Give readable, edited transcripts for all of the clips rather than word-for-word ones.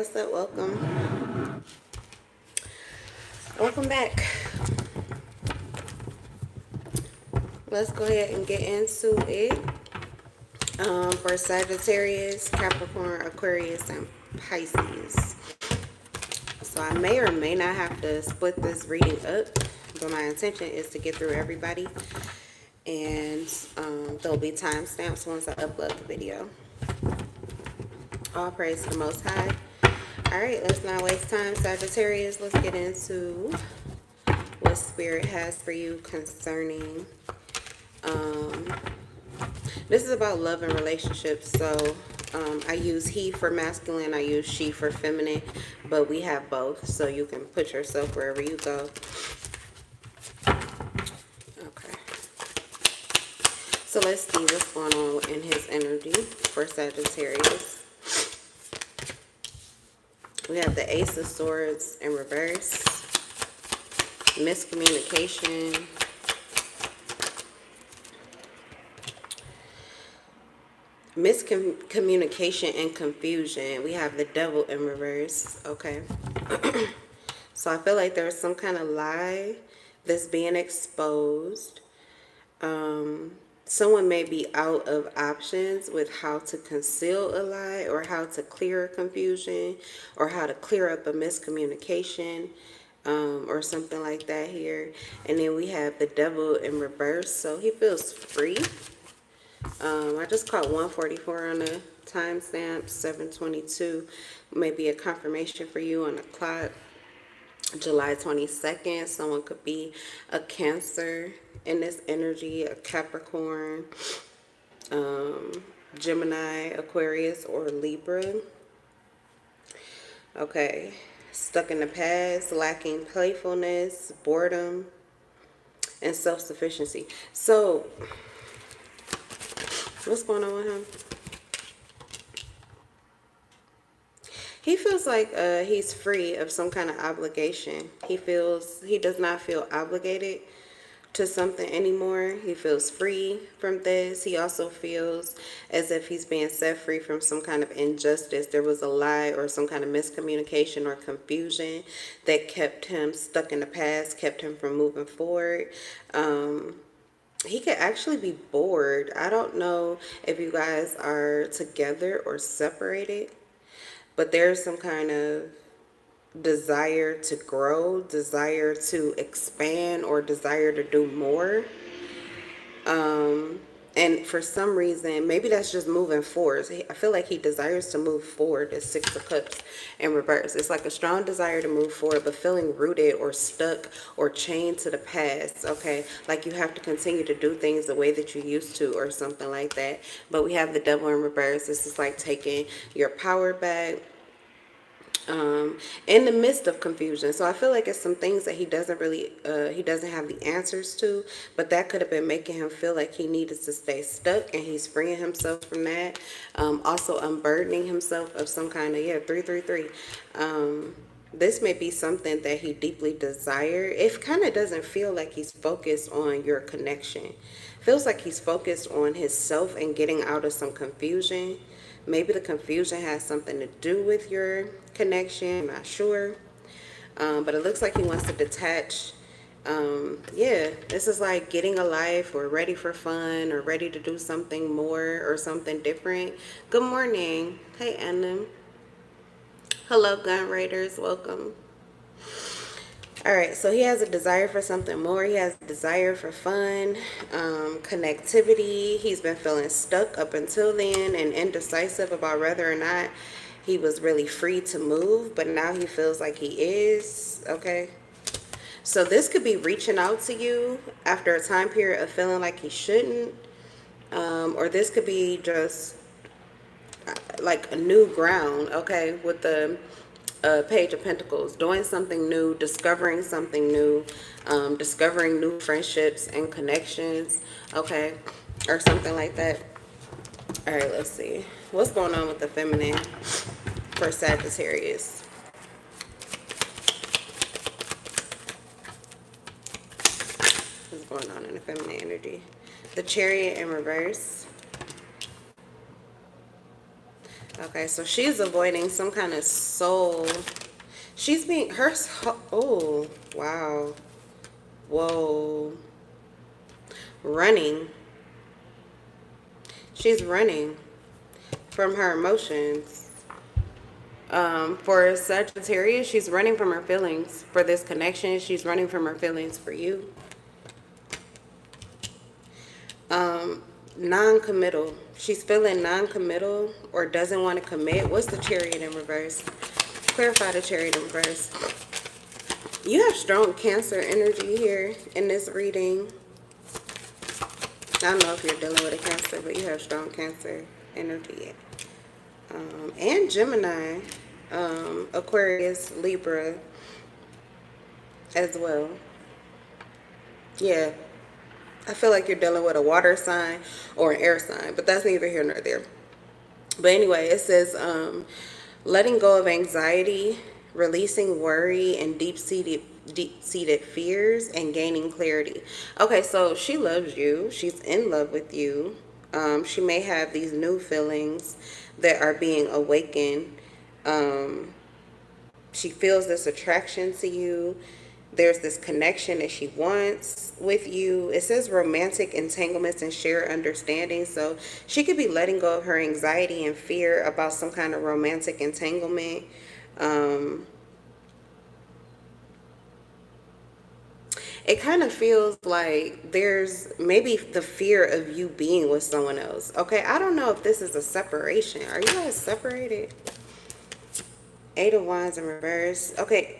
what's up? Welcome. Welcome back. Let's go ahead and get into it. For Sagittarius, Capricorn, Aquarius, and Pisces. So I may or may not have to split this reading up, but my intention is to get through everybody. And there'll be timestamps once I upload the video. All praise to the Most High. Alright, let's not waste time, Sagittarius. Let's get into what Spirit has for you concerning. This is about love and relationships. So I use he for masculine, I use she for feminine, but we have both, so you can put yourself wherever you go. Okay. So let's see what's going on in his energy for Sagittarius. We have the Ace of Swords in reverse. Miscommunication. Miscommunication and confusion. We have the Devil in reverse. Okay. So I feel like there's some kind of lie that's being exposed. Someone may be out of options with how to conceal a lie or how to clear a confusion or how to clear up a miscommunication or something like that here. And then we have the Devil in reverse. So he feels free. I just caught 144 on the timestamp, 7:22. Maybe a confirmation for you on the clock. July 22nd, someone could be a Cancer in this energy, a Capricorn, Gemini, Aquarius, or Libra. Okay, stuck in the past, lacking playfulness, boredom, and self-sufficiency. So, what's going on with him? He feels like he's free of some kind of obligation. He does not feel obligated to something anymore. He feels free from this. He also feels as if he's being set free from some kind of injustice. There was a lie or some kind of miscommunication or confusion that kept him stuck in the past, kept him from moving forward. He could actually be bored. I don't know if you guys are together or separated, but there's some kind of desire to grow, desire to expand, or desire to do more. And for some reason, maybe that's just moving forward. I feel like he desires to move forward. It's Six of Cups in reverse. It's like a strong desire to move forward, but feeling rooted or stuck or chained to the past, okay? Like you have to continue to do things the way that you used to or something like that. But we have the Devil in reverse. This is like taking your power back. In the midst of confusion. So I feel like it's some things that he doesn't have the answers to, but that could have been making him feel like he needed to stay stuck, and he's freeing himself from that. Also unburdening himself of some kind of, 333. This may be something that he deeply desired. It kind of doesn't feel like he's focused on your connection. Feels like he's focused on himself and getting out of some confusion. Maybe the confusion has something to do with your connection. I'm not sure. But it looks like he wants to detach. This is like getting a life or ready for fun or ready to do something more or something different. Good morning. Hey, Anna. Hello, Gun Raiders. Welcome. All right, so he has a desire for something more. He has a desire for fun, connectivity. He's been feeling stuck up until then and indecisive about whether or not he was really free to move, but now he feels like he is, okay? So this could be reaching out to you after a time period of feeling like he shouldn't, or this could be just like a new ground, okay, with the Page of Pentacles, doing something new, discovering something new, discovering new friendships and connections, okay, or something like that. All right, let's see. What's going on with the feminine for Sagittarius? What's going on in the feminine energy? The Chariot in reverse. Okay, so she's avoiding some kind of soul. She's being, oh, wow. Whoa. Running. She's running from her emotions. For Sagittarius, she's running from her feelings for this connection. She's running from her feelings for you. Non-committal. She's feeling non-committal or doesn't want to commit. What's the Chariot in reverse? Clarify the Chariot in reverse. You have strong Cancer energy here in this reading. I don't know if you're dealing with a Cancer, but you have strong Cancer energy. And Gemini, Aquarius, Libra as well. Yeah. I feel like you're dealing with a water sign or an air sign, but that's neither here nor there. But anyway, it says letting go of anxiety, releasing worry and deep-seated fears, and gaining clarity. Okay, so she loves you. She's in love with you. She may have these new feelings that are being awakened. She feels this attraction to you. There's this connection that she wants with you. It says romantic entanglements and shared understanding. So she could be letting go of her anxiety and fear about some kind of romantic entanglement. It kind of feels like there's maybe the fear of you being with someone else. Okay, I don't know if this is a separation. Are you guys separated? Eight of Wands in reverse. Okay,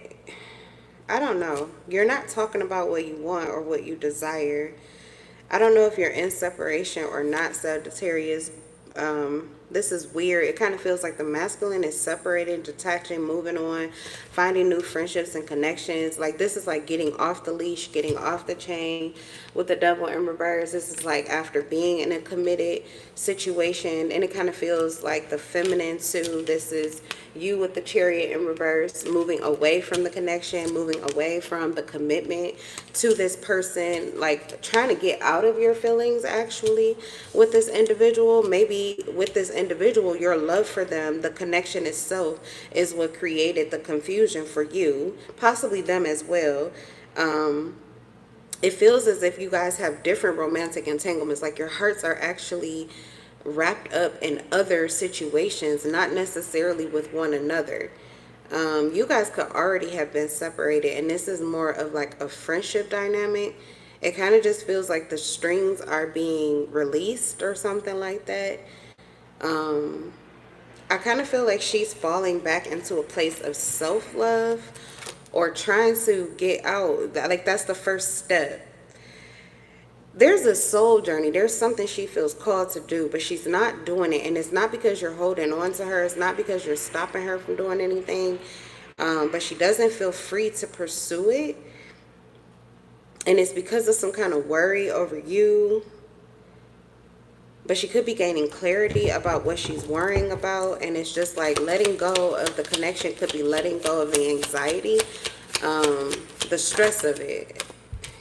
I don't know. You're not talking about what you want or what you desire. I don't know if you're in separation or not, Sagittarius. This is weird. It kind of feels like the masculine is separating, detaching, moving on, finding new friendships and connections. Like this is like getting off the leash, getting off the chain. With the Devil in reverse, this is like after being in a committed situation, and it kind of feels like the feminine too. This is you with the Chariot in reverse, moving away from the connection, moving away from the commitment to this person, like trying to get out of your feelings actually with this individual. Maybe with this individual, your love for them, the connection itself is what created the confusion for you, possibly them as well. It feels as if you guys have different romantic entanglements, like your hearts are actually wrapped up in other situations, not necessarily with one another. You guys could already have been separated, and this is more of like a friendship dynamic. It kind of just feels like the strings are being released or something like that. I kind of feel like she's falling back into a place of self-love or trying to get out. Like that's the first step. There's a soul journey. There's something she feels called to do, but she's not doing it. And it's not because you're holding on to her. It's not because you're stopping her from doing anything. But she doesn't feel free to pursue it. And it's because of some kind of worry over you. But she could be gaining clarity about what she's worrying about. And it's just like letting go of the connection could be letting go of the anxiety, the stress of it.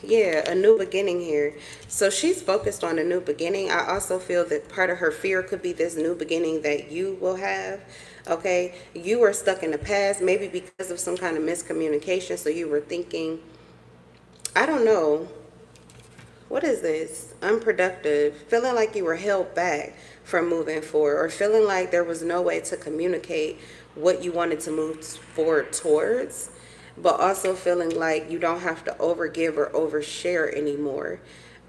Yeah, a new beginning here. So she's focused on a new beginning. I also feel that part of her fear could be this new beginning that you will have. Okay, you were stuck in the past, maybe because of some kind of miscommunication. So you were thinking, I don't know, what is this? Unproductive. Feeling like you were held back from moving forward, or feeling like there was no way to communicate what you wanted to move forward towards, but also feeling like you don't have to overgive or overshare anymore.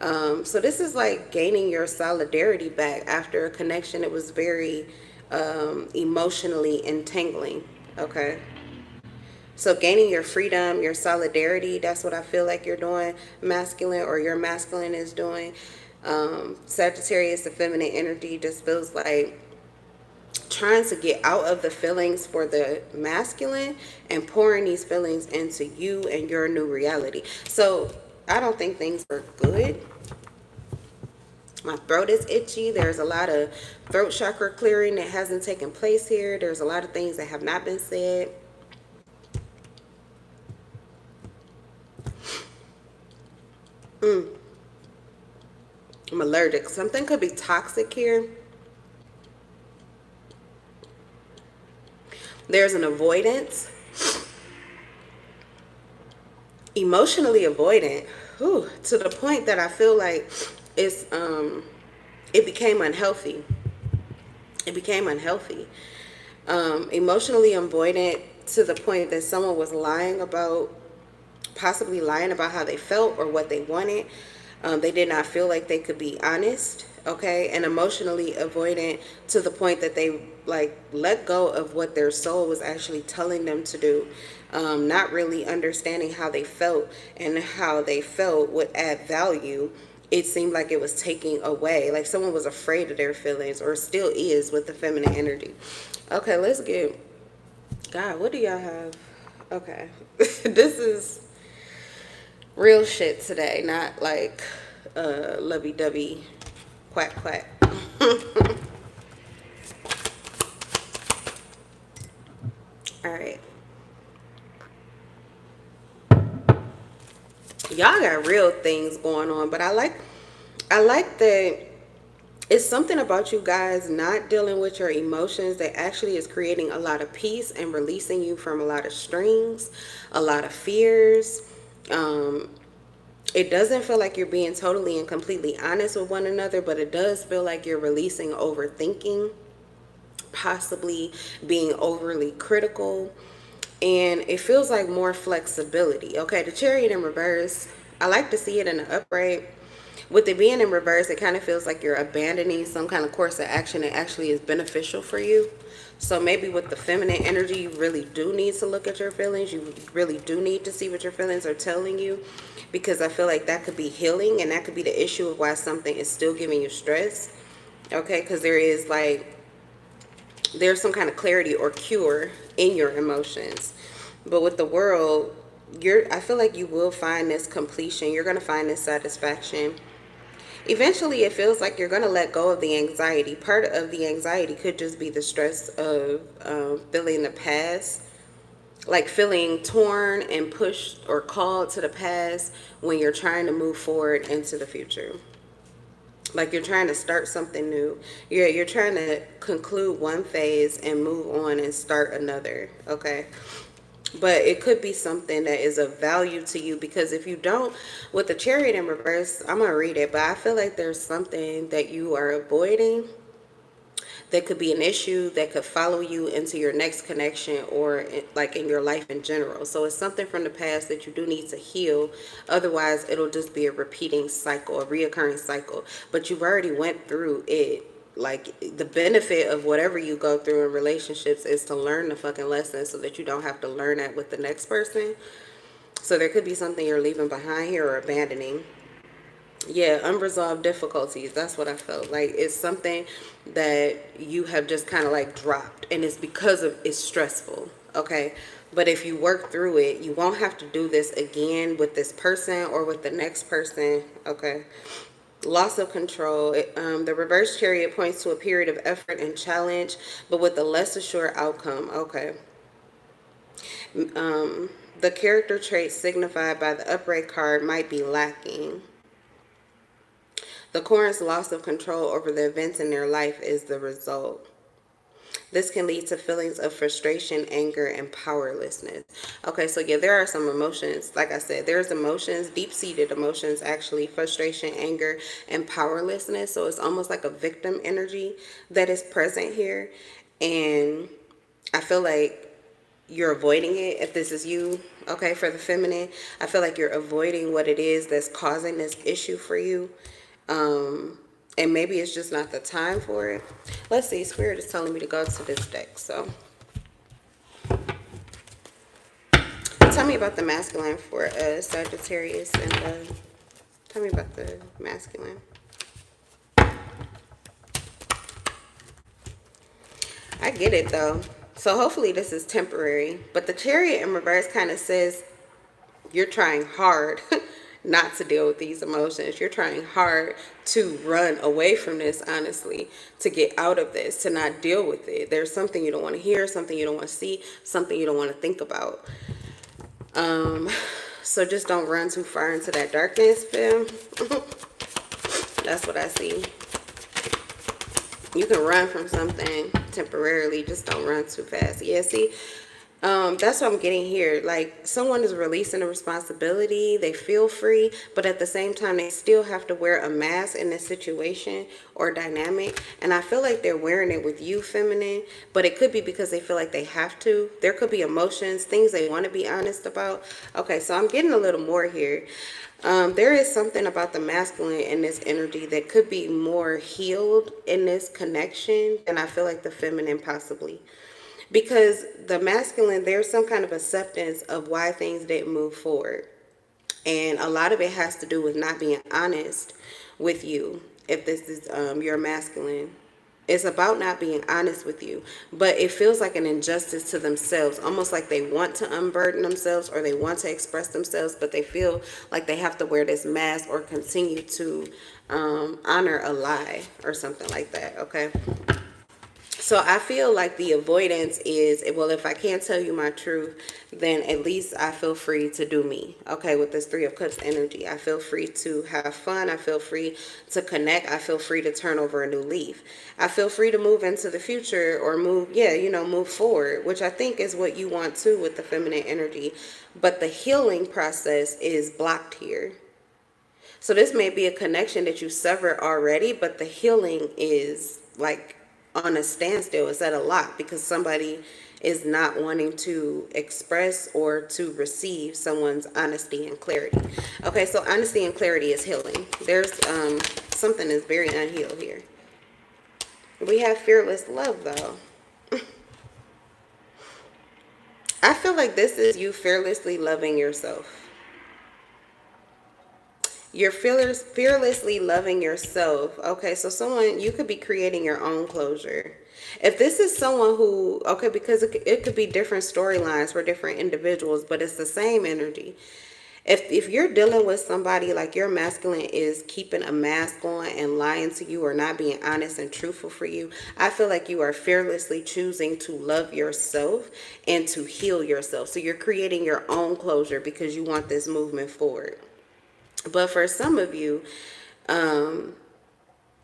So this is like gaining your solidarity back after a connection that was very emotionally entangling. Okay. So gaining your freedom, your solidarity, that's what I feel like you're doing, masculine, or your masculine is doing. Sagittarius, the feminine energy, just feels like trying to get out of the feelings for the masculine and pouring these feelings into you and your new reality. So I don't think things are good. My throat is itchy. There's a lot of throat chakra clearing that hasn't taken place here. There's a lot of things that have not been said. I'm allergic. Something could be toxic here. There's an avoidance. Emotionally avoidant. Whew, to the point that I feel like it's it became unhealthy. It became unhealthy. Emotionally avoidant to the point that someone was lying about, possibly lying about how they felt or what they wanted. They did not feel like they could be honest. Okay. And emotionally avoidant to the point that they like let go of what their soul was actually telling them to do. Not really understanding how they felt, and how they felt would add value. It seemed like it was taking away, like someone was afraid of their feelings, or still is with the feminine energy. Okay, let's get, God, what do y'all have? Okay. This is real shit today, not like lovey-dovey quack quack. All right. Y'all got real things going on, but I like that it's something about you guys not dealing with your emotions that actually is creating a lot of peace and releasing you from a lot of strings, a lot of fears. It doesn't feel like you're being totally and completely honest with one another, but it does feel like you're releasing overthinking, possibly being overly critical. And it feels like more flexibility. Okay, the Chariot in reverse, I like to see it in the upright. With it being in reverse, it kind of feels like you're abandoning some kind of course of action that actually is beneficial for you. So maybe with the feminine energy, you really do need to look at your feelings. You really do need to see what your feelings are telling you, because I feel like that could be healing, and that could be the issue of why something is still giving you stress. Okay, because there's some kind of clarity or cure in your emotions. But with the world, I feel like you will find this completion. You're going to find this satisfaction. Eventually, it feels like you're going to let go of the anxiety. Part of the anxiety could just be the stress of feeling the past, like feeling torn and pushed or called to the past when you're trying to move forward into the future. Like you're trying to start something new. You're trying to conclude one phase and move on and start another. Okay. But it could be something that is of value to you, because if you don't, with the Chariot in reverse, I'm going to read it, but I feel like there's something that you are avoiding that could be an issue that could follow you into your next connection, or like in your life in general. So it's something from the past that you do need to heal. Otherwise, it'll just be a repeating cycle, a reoccurring cycle. But you've already went through it. Like, the benefit of whatever you go through in relationships is to learn the fucking lesson so that you don't have to learn that with the next person. So there could be something you're leaving behind here or abandoning. Yeah, unresolved difficulties. That's what I felt. Like it's something that you have just kind of like dropped, and it's because of it's stressful. Okay. But if you work through it, you won't have to do this again with this person or with the next person. Okay. Loss of control. The reverse Chariot points to a period of effort and challenge, but with a less assured outcome. Okay. The character traits signified by the upright card might be lacking. The Corinth's loss of control over the events in their life is the result. This can lead to feelings of frustration, anger, and powerlessness. Okay, so yeah, there are some emotions. Like I said, there's emotions, deep-seated emotions, actually, frustration, anger, and powerlessness. So it's almost like a victim energy that is present here. And I feel like you're avoiding it. If this is you, okay, for the feminine, I feel like you're avoiding what it is that's causing this issue for you. And maybe it's just not the time for it. Let's see. Spirit is telling me to go to this deck. So tell me about the masculine for Sagittarius, and tell me about the masculine. I get it though. So hopefully this is temporary. But the Chariot in reverse kind of says you're trying hard not to deal with these emotions. You're trying hard to run away from this, honestly, to get out of this, to not deal with it. There's something you don't want to hear, something you don't want to see, something you don't want to think about. So just don't run too far into that darkness, fam. That's what I see. You can run from something temporarily, just don't run too fast. Yeah, see, that's what I'm getting here. Like, someone is releasing a responsibility, they feel free, but at the same time, they still have to wear a mask in this situation or dynamic. And I feel like they're wearing it with you, feminine, but it could be because they feel like they have to. There could be emotions, things they want to be honest about. Okay, so I'm getting a little more here. There is something about the masculine in this energy that could be more healed in this connection than I feel like the feminine possibly. Because the masculine, there's some kind of acceptance of why things didn't move forward. And a lot of it has to do with not being honest with you. If this is your masculine, it's about not being honest with you, but it feels like an injustice to themselves, almost like they want to unburden themselves or they want to express themselves, but they feel like they have to wear this mask or continue to honor a lie or something like that. Okay. So I feel like the avoidance is, well, if I can't tell you my truth, then at least I feel free to do me. Okay, with this Three of Cups energy, I feel free to have fun. I feel free to connect. I feel free to turn over a new leaf. I feel free to move into the future or move, yeah, move forward, which I think is what you want too with the feminine energy. But the healing process is blocked here. So this may be a connection that you severed already, but the healing is like on a standstill. It's at a lock because somebody is not wanting to express or to receive someone's honesty and clarity. Okay, so honesty and clarity is healing. There's something that's very unhealed here. We have fearless love though. I feel like this is you fearlessly loving yourself. You're fearlessly loving yourself. Okay, so someone, you could be creating your own closure. If this is someone who, okay, because it could be different storylines for different individuals, but it's the same energy. If you're dealing with somebody like your masculine is keeping a mask on and lying to you or not being honest and truthful for you, I feel like you are fearlessly choosing to love yourself and to heal yourself. So you're creating your own closure because you want this movement forward. But for some of you,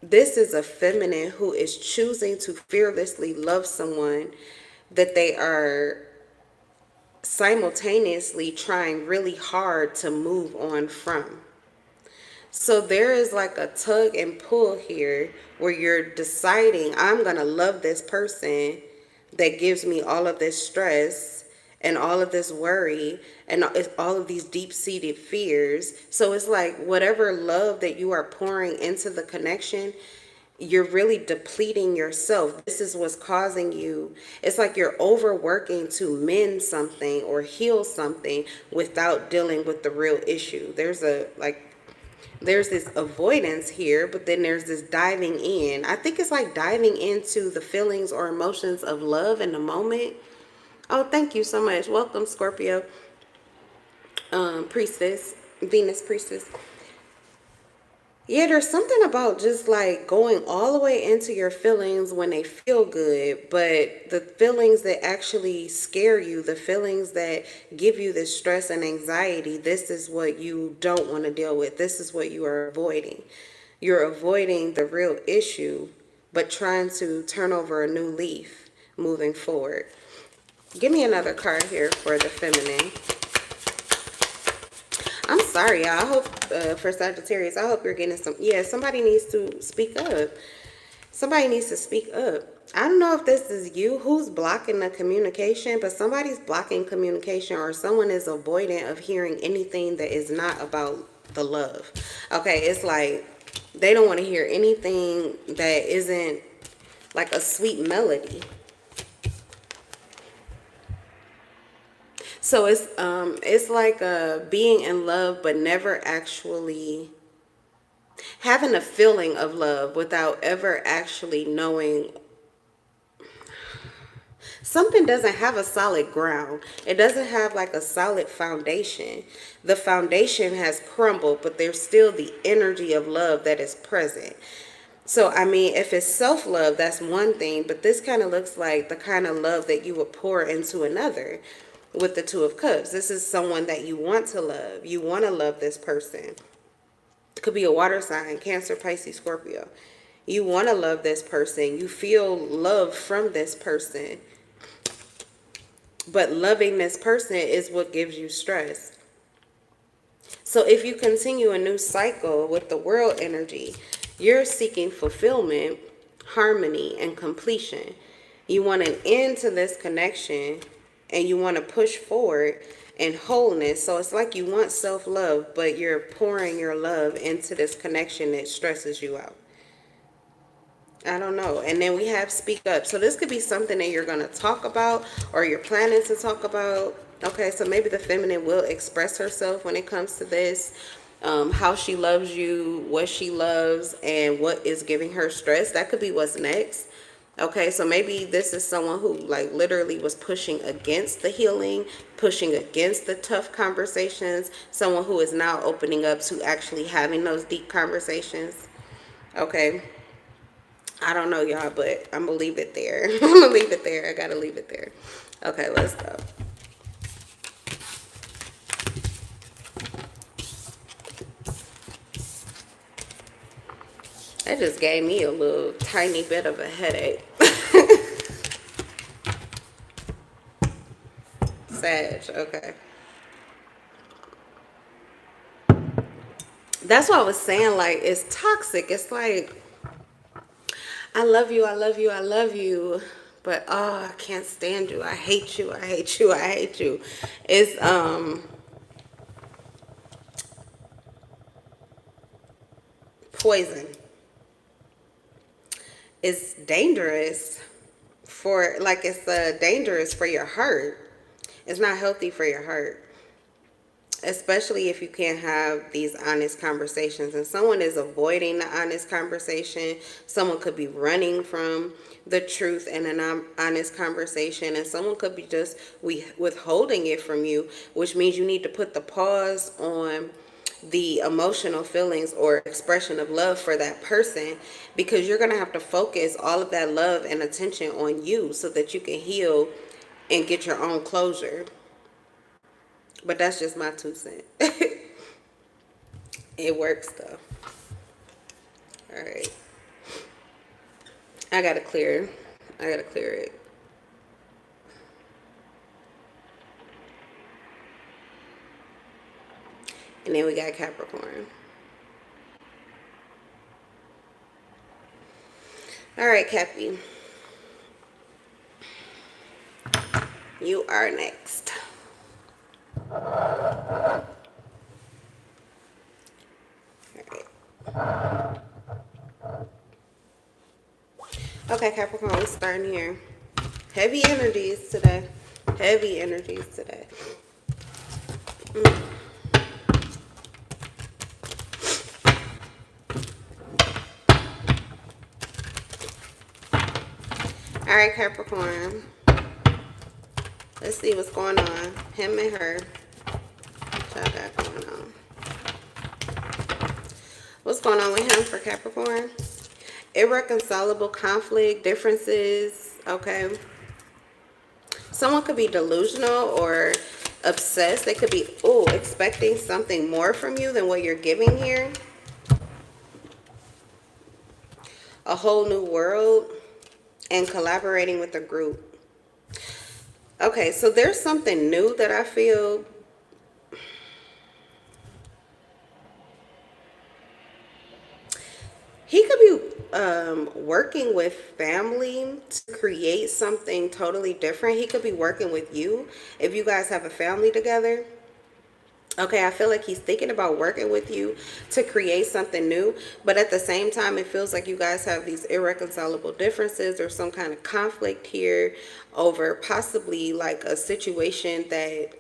this is a feminine who is choosing to fearlessly love someone that they are simultaneously trying really hard to move on from. So there is like a tug and pull here where you're deciding, I'm going to love this person that gives me all of this stress and all of this worry and all of these deep-seated fears. So it's like whatever love that you are pouring into the connection, you're really depleting yourself. This is what's causing you. It's like you're overworking to mend something or heal something without dealing with the real issue. There's this avoidance here, but then there's this diving in. I think it's like diving into the feelings or emotions of love in the moment. Oh, thank you so much. Welcome, Scorpio. Priestess, Venus priestess. Yeah, there's something about just like going all the way into your feelings when they feel good, but the feelings that actually scare you, the feelings that give you this stress and anxiety, this is what you don't want to deal with. This is what you are avoiding. You're avoiding the real issue, but trying to turn over a new leaf moving forward. Give me another card here for the feminine. I'm sorry, y'all. I hope for Sagittarius, I hope you're getting some. Yeah, somebody needs to speak up. Somebody needs to speak up. I don't know if this is you who's blocking the communication, but somebody's blocking communication or someone is avoidant of hearing anything that is not about the love. Okay, it's like they don't want to hear anything that isn't like a sweet melody. So it's like being in love, but never actually having a feeling of love without ever actually knowing. Something doesn't have a solid ground. It doesn't have like a solid foundation. The foundation has crumbled, but there's still the energy of love that is present. So, I mean, if it's self-love, that's one thing, but this kind of looks like the kind of love that you would pour into another. With the Two of Cups, this is someone that you want to love. You want to love this person. It could be a water sign, Cancer, Pisces, Scorpio. You want to love this person. You feel love from this person. But loving this person is what gives you stress. So if you continue a new cycle with the world energy, you're seeking fulfillment, harmony, and completion. You want an end to this connection, and you want to push forward in wholeness. So it's like you want self-love, but you're pouring your love into this connection that stresses you out. I don't know. And then we have speak up. So this could be something that you're going to talk about, or you're planning to talk about. Okay, so maybe the feminine will express herself when it comes to this. How she loves you, what she loves, and what is giving her stress. That could be what's next. Okay, so maybe this is someone who like literally was pushing against the healing, pushing against the tough conversations. Someone who is now opening up to actually having those deep conversations. Okay. I don't know, y'all, but I'm going to leave it there. I'm going to leave it there. I got to leave it there. Okay, let's go. That just gave me a little tiny bit of a headache. Sag, okay. That's what I was saying, like, it's toxic. It's like, I love you, I love you, I love you, but oh, I can't stand you. I hate you, I hate you, I hate you. It's poison. It's dangerous for, like, it's dangerous for your heart. It's not healthy for your heart, especially if you can't have these honest conversations. And someone is avoiding the honest conversation. Someone could be running from the truth and an honest conversation, and someone could be just withholding it from you, which means you need to put the pause on the emotional feelings or expression of love for that person, because you're going to have to focus all of that love and attention on you so that you can heal and get your own closure. But that's just my 2 cents. It works though. All right. I gotta clear it. And then we got Capricorn. All right, Cappy. You are next. All right. Okay, Capricorn, we're starting here. Heavy energies today. Heavy energies today. All right, Capricorn. Let's see what's going on. Him and her. What y'all got going on? What's going on with him for Capricorn? Irreconcilable conflict, differences, okay? Someone could be delusional or obsessed. They could be, expecting something more from you than what you're giving here. A whole new world and collaborating with a group. Okay, so there's something new that I feel. He could be working with family to create something totally different. He could be working with you if you guys have a family together. Okay, I feel like he's thinking about working with you to create something new. But at the same time, it feels like you guys have these irreconcilable differences or some kind of conflict here over possibly like a situation that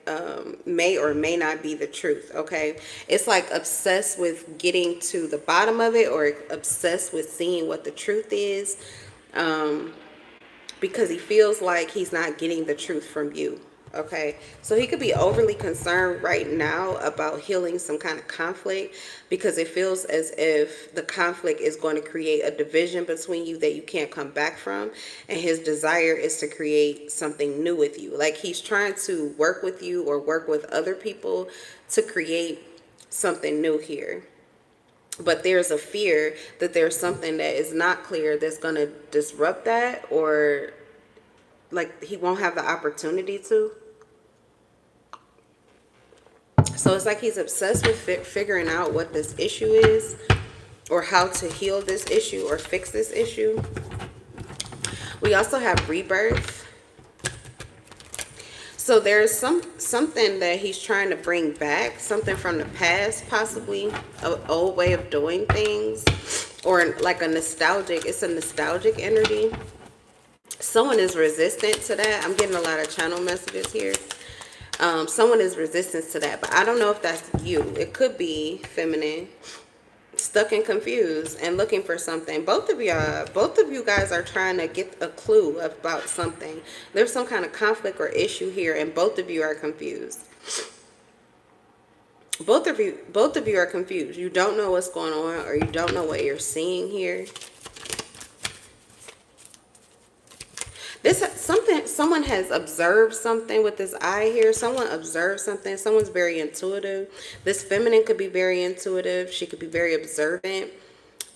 may or may not be the truth, okay? It's like obsessed with getting to the bottom of it, or obsessed with seeing what the truth is, because he feels like he's not getting the truth from you. Okay, so he could be overly concerned right now about healing some kind of conflict, because it feels as if the conflict is going to create a division between you that you can't come back from. And his desire is to create something new with you. Like he's trying to work with you or work with other people to create something new here. but there's a fear that there's something that is not clear that's going to disrupt that, or like he won't have the opportunity to. So it's like he's obsessed with figuring out what this issue is, or how to heal this issue or fix this issue. We also have rebirth. So there's something that he's trying to bring back, something from the past, possibly an old way of doing things, or like it's a nostalgic energy. Someone is resistant to that. I'm getting a lot of channel messages here. Someone is resistant to that, but I don't know if that's you. It could be feminine, stuck and confused and looking for something. Both of you guys are trying to get a clue about something. There's some kind of conflict or issue here, and both of you are confused. Both of you are confused. You don't know what's going on, or you don't know what you're seeing here. Someone has observed something with this eye here. Someone observed something. Someone's very intuitive. This feminine could be very intuitive. She could be very observant.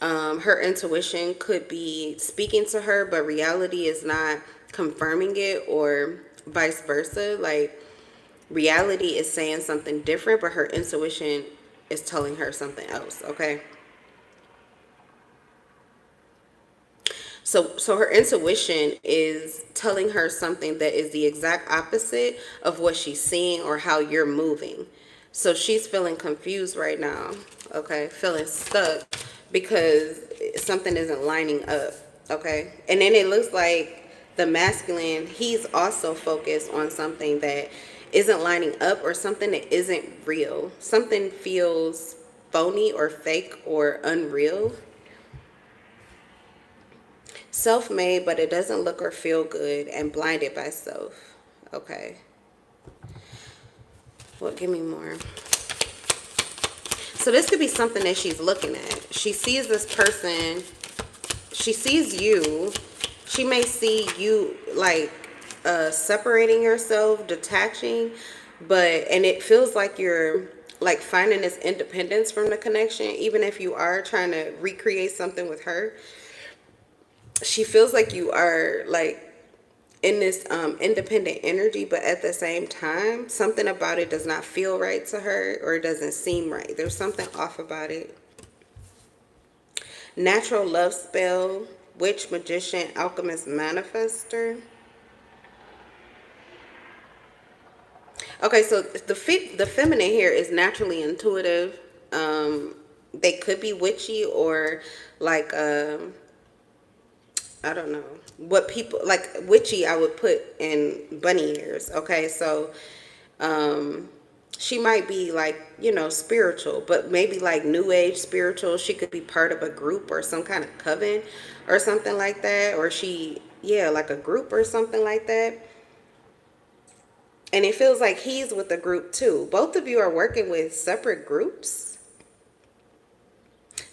Her intuition could be speaking to her, but reality is not confirming it, or vice versa. Like, reality is saying something different, but her intuition is telling her something else, okay? So her intuition is telling her something that is the exact opposite of what she's seeing or how you're moving. So she's feeling confused right now, okay? Feeling stuck because something isn't lining up, okay? And then it looks like the masculine, he's also focused on something that isn't lining up, or something that isn't real. Something feels phony or fake or unreal. Self-made, but it doesn't look or feel good, and blinded by self. Okay. Well, give me more. So this could be something that she's looking at. She sees this person. She sees you. She may see you like separating yourself, detaching, and it feels like you're like finding this independence from the connection, even if you are trying to recreate something with her. She feels like you are like in this independent energy, but at the same time, something about it does not feel right to her, or it doesn't seem right. There's something off about it. Natural love spell, witch, magician, alchemist, manifester. Okay, so the feminine here is naturally intuitive. They could be witchy, or like I don't know what people like. Witchy I would put in bunny ears. Okay, so she might be like, you know, spiritual, but maybe like new age spiritual. She could be part of a group or some kind of coven or something like that, or like a group or something like that. And it feels like he's with the group too. Both of you are working with separate groups.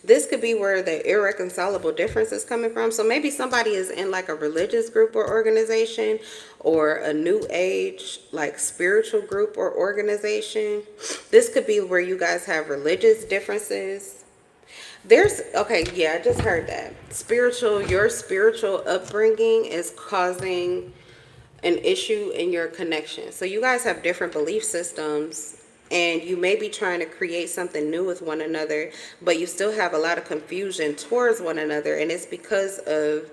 This could be where the irreconcilable difference is coming from. So maybe somebody is in like a religious group or organization, or a new age like spiritual group or organization. This could be where you guys have religious differences. Okay, yeah, I just heard that. Your spiritual upbringing is causing an issue in your connection. So you guys have different belief systems, and you may be trying to create something new with one another, but you still have a lot of confusion towards one another, and it's because of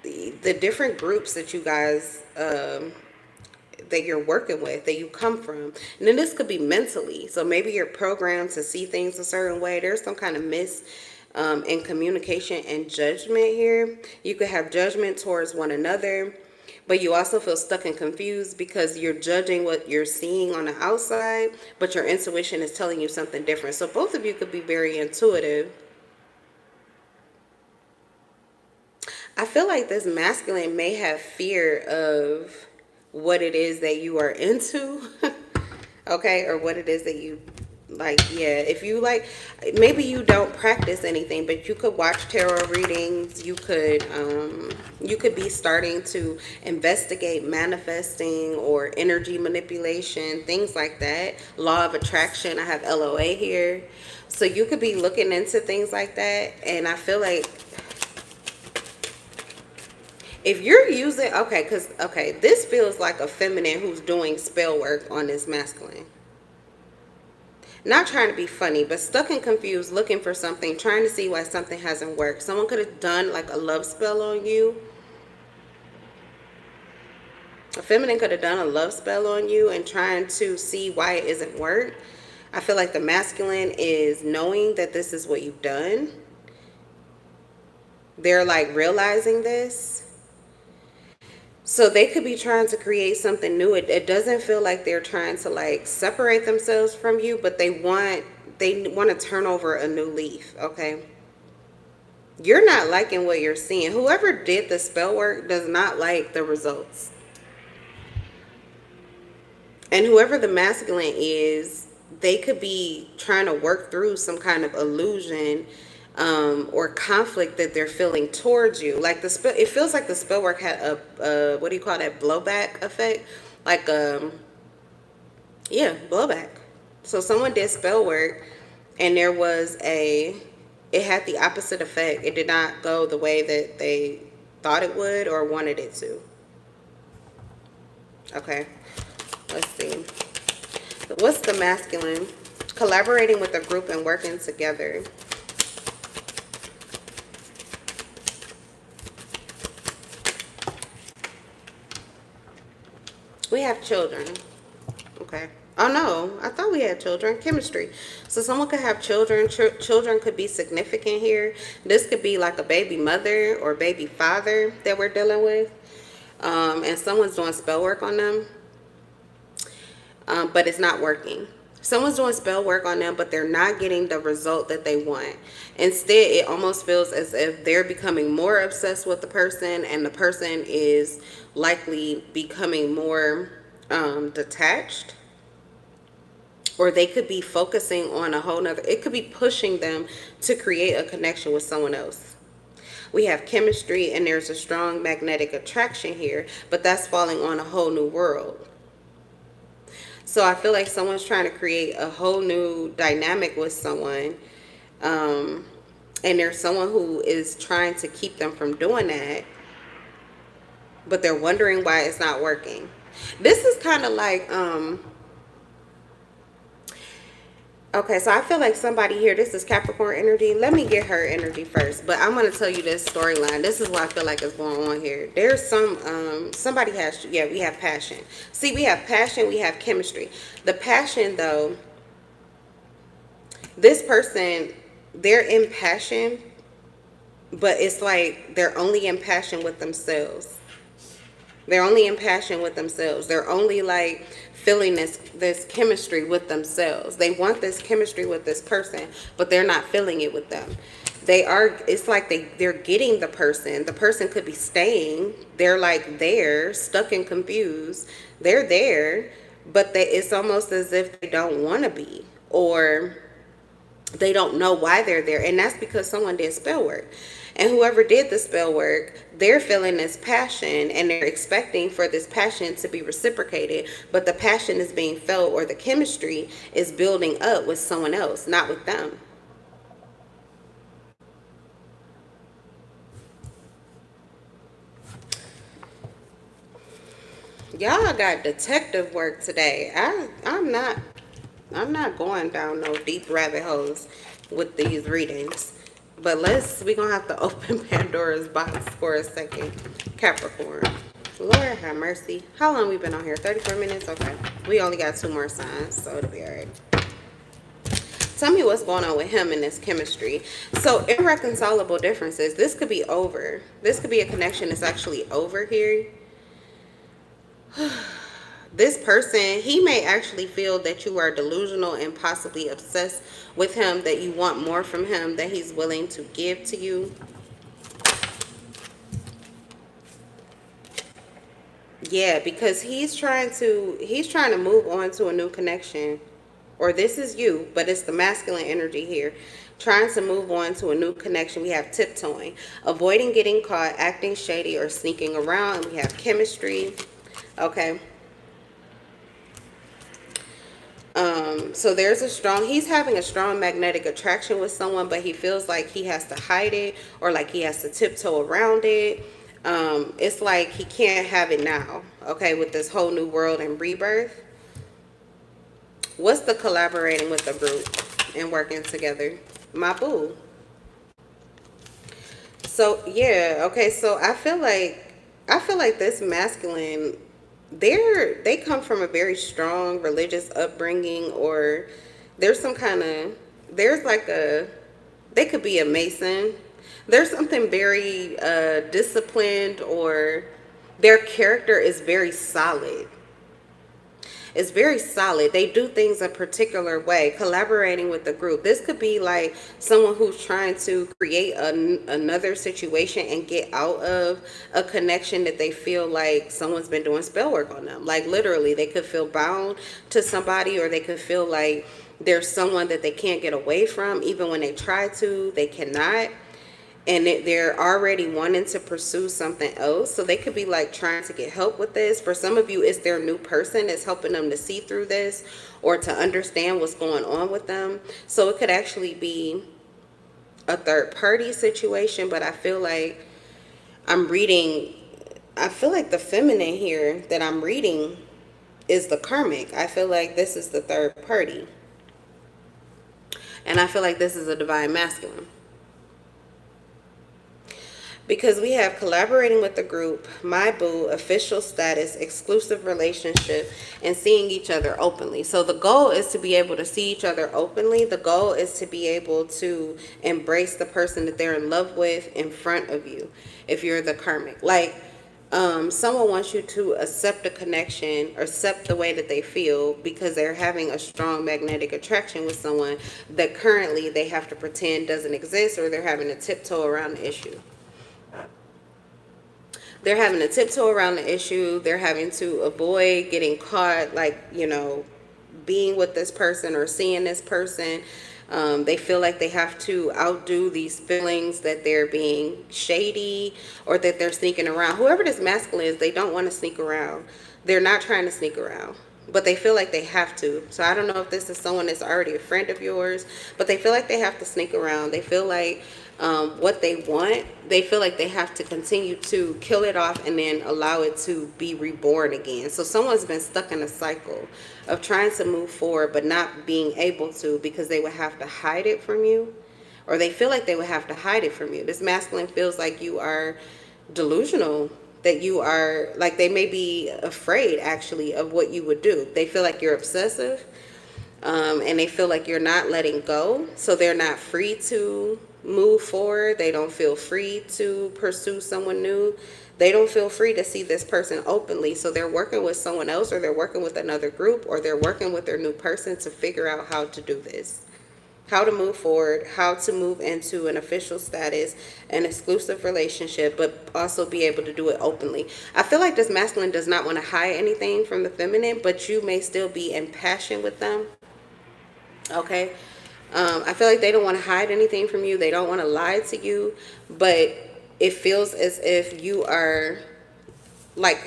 the different groups that you guys that you're working with, that you come from. And then this could be mentally. So maybe you're programmed to see things a certain way. There's some kind of miss in communication and judgment here. You could have judgment towards one another, but you also feel stuck and confused because you're judging what you're seeing on the outside, but your intuition is telling you something different. So both of you could be very intuitive. I feel like this masculine may have fear of what it is that you are into, okay, or what it is that you Like, yeah, if you like, maybe you don't practice anything, but you could watch tarot readings. You could be starting to investigate manifesting or energy manipulation, things like that. Law of attraction, I have LOA here. So you could be looking into things like that. And I feel like if you're using, okay, this feels like a feminine who's doing spell work on this masculine. Not trying to be funny, but stuck and confused, looking for something, trying to see why something hasn't worked. Someone could have done like a love spell on you. A feminine could have done a love spell on you and trying to see why it isn't worked. I feel like the masculine is knowing that this is what you've done. They're like realizing this. So they could be trying to create something new. It doesn't feel like they're trying to like separate themselves from you, but they want to turn over a new leaf, okay? You're not liking what you're seeing. Whoever did the spell work does not like the results. And whoever the masculine is, they could be trying to work through some kind of illusion or conflict that they're feeling towards you. Like the spell, it feels like the spell work had a what do you call that, blowback effect? Like yeah, blowback. So someone did spell work and there was it had the opposite effect. It did not go the way that they thought it would or wanted it to. Okay, let's see. What's the masculine? Collaborating with a group and working together. We have children. Okay. Oh no, I thought we had children. Chemistry. So someone could have children. Children could be significant here. This could be like a baby mother or baby father that we're dealing with. And someone's doing spell work on them. But it's not working. Someone's doing spell work on them, but they're not getting the result that they want. Instead, it almost feels as if they're becoming more obsessed with the person, and the person is likely becoming more detached. Or they could be focusing on a whole nother, it could be pushing them to create a connection with someone else. We have chemistry, and there's a strong magnetic attraction here, but that's falling on a whole new world. So I feel like someone's trying to create a whole new dynamic with someone. And there's someone who is trying to keep them from doing that. But they're wondering why it's not working. This is kind of like, okay, so I feel like somebody here, this is Capricorn energy. Let me get her energy first. But I'm going to tell you this storyline. This is what I feel like is going on here. There's somebody has, yeah, we have passion. See, we have passion, we have chemistry. The passion, though, this person, they're in passion, but it's like they're only in passion with themselves. They're only in passion with themselves. They're only like feeling this chemistry with themselves. They want this chemistry with this person, but they're not feeling it with them. It's like they're getting the person. The person could be staying. They're like there, stuck and confused. They're there, but it's almost as if they don't want to be, or they don't know why they're there. And that's because someone did spell work. And whoever did the spell work, they're feeling this passion and they're expecting for this passion to be reciprocated. But the passion is being felt, or the chemistry is building up with someone else, not with them. Y'all got detective work today. I'm not going down no deep rabbit holes with these readings. But we're going to have to open Pandora's box for a second. Capricorn. Lord have mercy. How long we been on here? 34 minutes? Okay. We only got 2 more signs, so it'll be all right. Tell me what's going on with him in this chemistry. So, irreconcilable differences. This could be over. This could be a connection that's actually over here. This person, he may actually feel that you are delusional and possibly obsessed with him, that you want more from him that he's willing to give to you. Yeah, because he's trying to move on to a new connection or this is you, but it's the masculine energy here. Trying to move on to a new connection. We have tiptoeing, avoiding getting caught, acting shady, or sneaking around. And we have chemistry. Okay. So there's he's having a strong magnetic attraction with someone, but he feels like he has to hide it, or like he has to tiptoe around it. It's like he can't have it now, okay, with this whole new world and rebirth. What's the collaborating with the group and working together? My boo. So yeah, okay, so I feel like this masculine, they come from a very strong religious upbringing, or there's some kind of, there's like a, they could be a Mason. There's something very disciplined, or their character is very solid. It's very solid. They do things a particular way, collaborating with the group. This could be like someone who's trying to create another situation and get out of a connection that they feel like someone's been doing spell work on them. Like literally, they could feel bound to somebody, or they could feel like there's someone that they can't get away from. Even when they try to, they cannot. And they're already wanting to pursue something else. So they could be like trying to get help with this. For some of you, it's their new person that's helping them to see through this, or to understand what's going on with them. So it could actually be a third party situation. But I feel like I feel like the feminine here that I'm reading is the karmic. I feel like this is the third party. And I feel like this is a divine masculine. Because we have collaborating with the group, my boo, official status, exclusive relationship, and seeing each other openly. So the goal is to be able to see each other openly. The goal is to be able to embrace the person that they're in love with in front of you, if you're the karmic. Like, someone wants you to accept a connection, or accept the way that they feel, because they're having a strong magnetic attraction with someone that currently they have to pretend doesn't exist, or they're having to tiptoe around the issue. They're having to tiptoe around the issue. They're having to avoid getting caught, like, being with this person or seeing this person. They feel like they have to outdo these feelings that they're being shady, or that they're sneaking around. Whoever this masculine is, they don't want to sneak around. They're not trying to sneak around, but they feel like they have to. So I don't know if this is someone that's already a friend of yours, but they feel like they have to sneak around. They feel like what they want, they feel like they have to continue to kill it off and then allow it to be reborn again. So someone's been stuck in a cycle of trying to move forward but not being able to, because they would have to hide it from you, or they feel like they would have to hide it from you. This masculine feels like you are delusional, that you are, like, they may be afraid actually of what you would do. They feel like you're obsessive, and they feel like you're not letting go, so they're not free to move forward. They don't feel free to pursue someone new. They don't feel free to see this person openly, so they're working with someone else, or they're working with another group, or they're working with their new person to figure out how to do this, how to move forward, how to move into an official status, an exclusive relationship, but also be able to do it openly. I feel like this masculine does not want to hide anything from the feminine, but you may still be in passion with them. Okay. I feel like they don't want to hide anything from you. They don't want to lie to you, but it feels as if you are like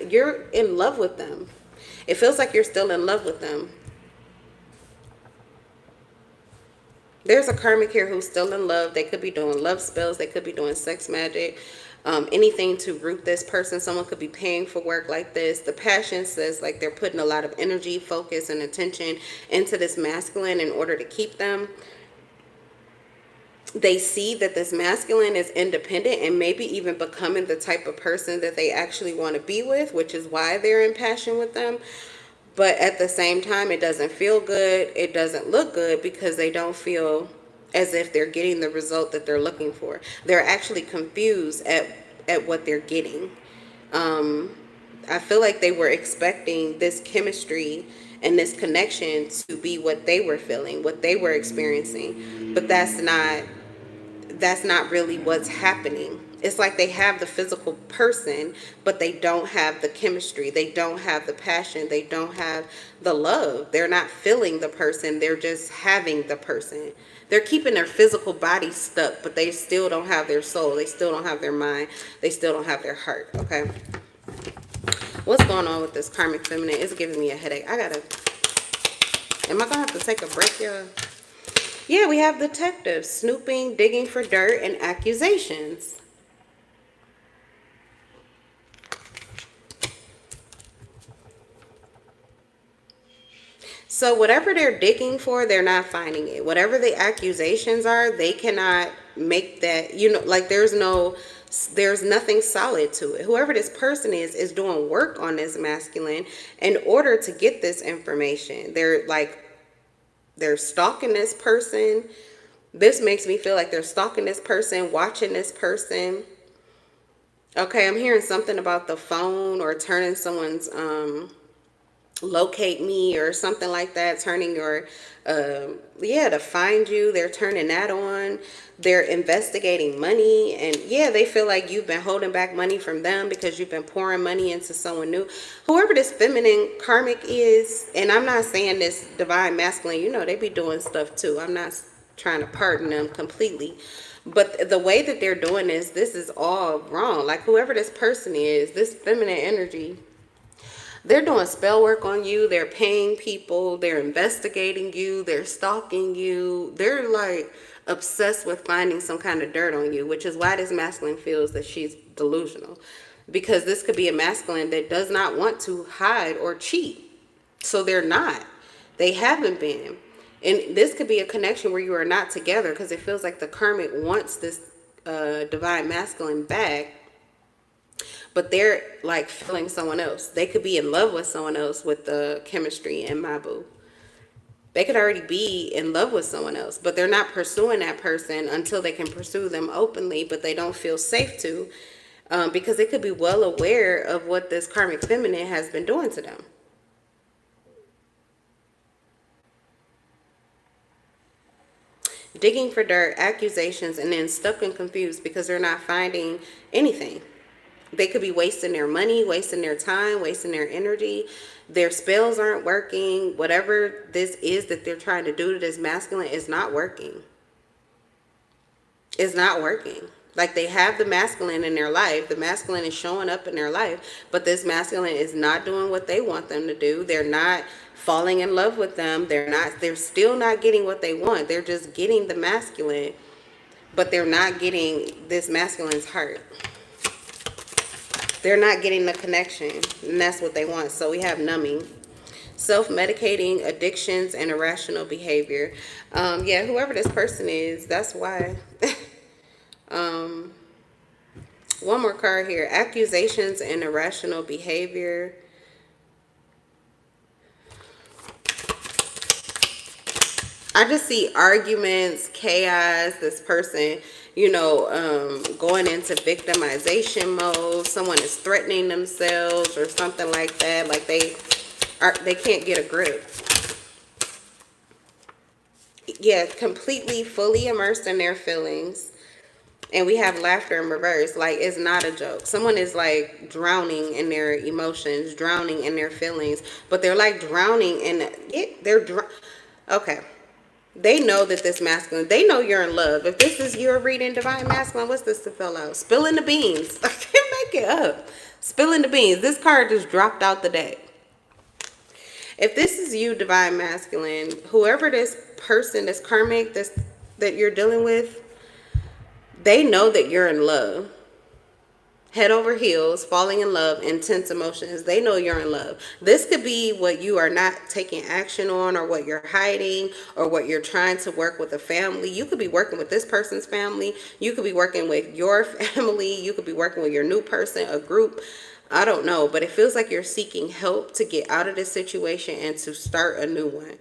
you're in love with them. It feels like you're still in love with them. There's a karmic here who's still in love. They could be doing love spells. They could be doing sex magic. Anything to root this person. Someone could be paying for work like this. The passion says like they're putting a lot of energy, focus, and attention into this masculine in order to keep them. They see that this masculine is independent and maybe even becoming the type of person that they actually want to be with, which is why they're in passion with them. But at the same time, it doesn't feel good. It doesn't look good, because they don't feel as if they're getting the result that they're looking for. They're actually confused at what they're getting. I feel like they were expecting this chemistry and this connection to be what they were feeling, what they were experiencing. But that's not really what's happening. It's like they have the physical person, but they don't have the chemistry. They don't have the passion. They don't have the love. They're not feeling the person. They're just having the person. They're keeping their physical body stuck, but they still don't have their soul. They still don't have their mind. They still don't have their heart. Okay. What's going on with this karmic feminine? It's giving me a headache. Am I going to have to take a break, y'all? Yeah, we have detectives snooping, digging for dirt, and accusations. So whatever they're digging for, they're not finding it. Whatever the accusations are, they cannot make that, like there's nothing solid to it. Whoever this person is doing work on this masculine in order to get this information. They're stalking this person. This makes me feel like they're stalking this person, watching this person. Okay, I'm hearing something about the phone or turning someone's locate me or something like that, turning your to find you. They're turning that on. They're investigating money, and they feel like you've been holding back money from them because you've been pouring money into someone new. Whoever this feminine karmic is, and I'm not saying this divine masculine, they be doing stuff too. I'm not trying to pardon them completely, but the way that they're doing this is all wrong. Like whoever this person is, this feminine energy, they're doing spell work on you. They're paying people. They're investigating you. They're stalking you. They're like obsessed with finding some kind of dirt on you, which is why this masculine feels that she's delusional. Because this could be a masculine that does not want to hide or cheat. So they're not. They haven't been. And this could be a connection where you are not together because it feels like the karmic wants this divine masculine back. But they're like feeling someone else. They could be in love with someone else with the chemistry in my boo. They could already be in love with someone else, but they're not pursuing that person until they can pursue them openly, but they don't feel safe to because they could be well aware of what this karmic feminine has been doing to them. Digging for dirt, accusations, and then stuck and confused because they're not finding anything. They could be wasting their money, wasting their time, wasting their energy. Their spells aren't working. Whatever this is that they're trying to do to this masculine is not working. It's not working. Like they have the masculine in their life. The masculine is showing up in their life. But this masculine is not doing what they want them to do. They're not falling in love with them. They're still not getting what they want. They're just getting the masculine. But they're not getting this masculine's heart. They're not getting the connection, and that's what they want. So we have numbing, self-medicating, addictions, and irrational behavior. Whoever this person is, that's why. One more card here. Accusations and irrational behavior. I just see arguments, chaos, this person, going into victimization mode. Someone is threatening themselves or something like that. Like they can't get a grip. Yeah, completely, fully immersed in their feelings. And we have laughter in reverse. Like, it's not a joke. Someone is like drowning in their emotions, drowning in their feelings. But they're like drowning in it. Okay. They know that this masculine, they know you're in love. If this is your reading, divine masculine, what's this to fill out? Spilling the beans. I can't make it up. Spilling the beans. This card just dropped out the deck. If this is you, divine masculine, whoever this person, this karmic, that you're dealing with, they know that you're in love. Head over heels, falling in love, intense emotions. They know you're in love. This could be what you are not taking action on, or what you're hiding, or what you're trying to work with a family. You could be working with this person's family. You could be working with your family. You could be working with your new person, a group. I don't know, but it feels like you're seeking help to get out of this situation and to start a new one.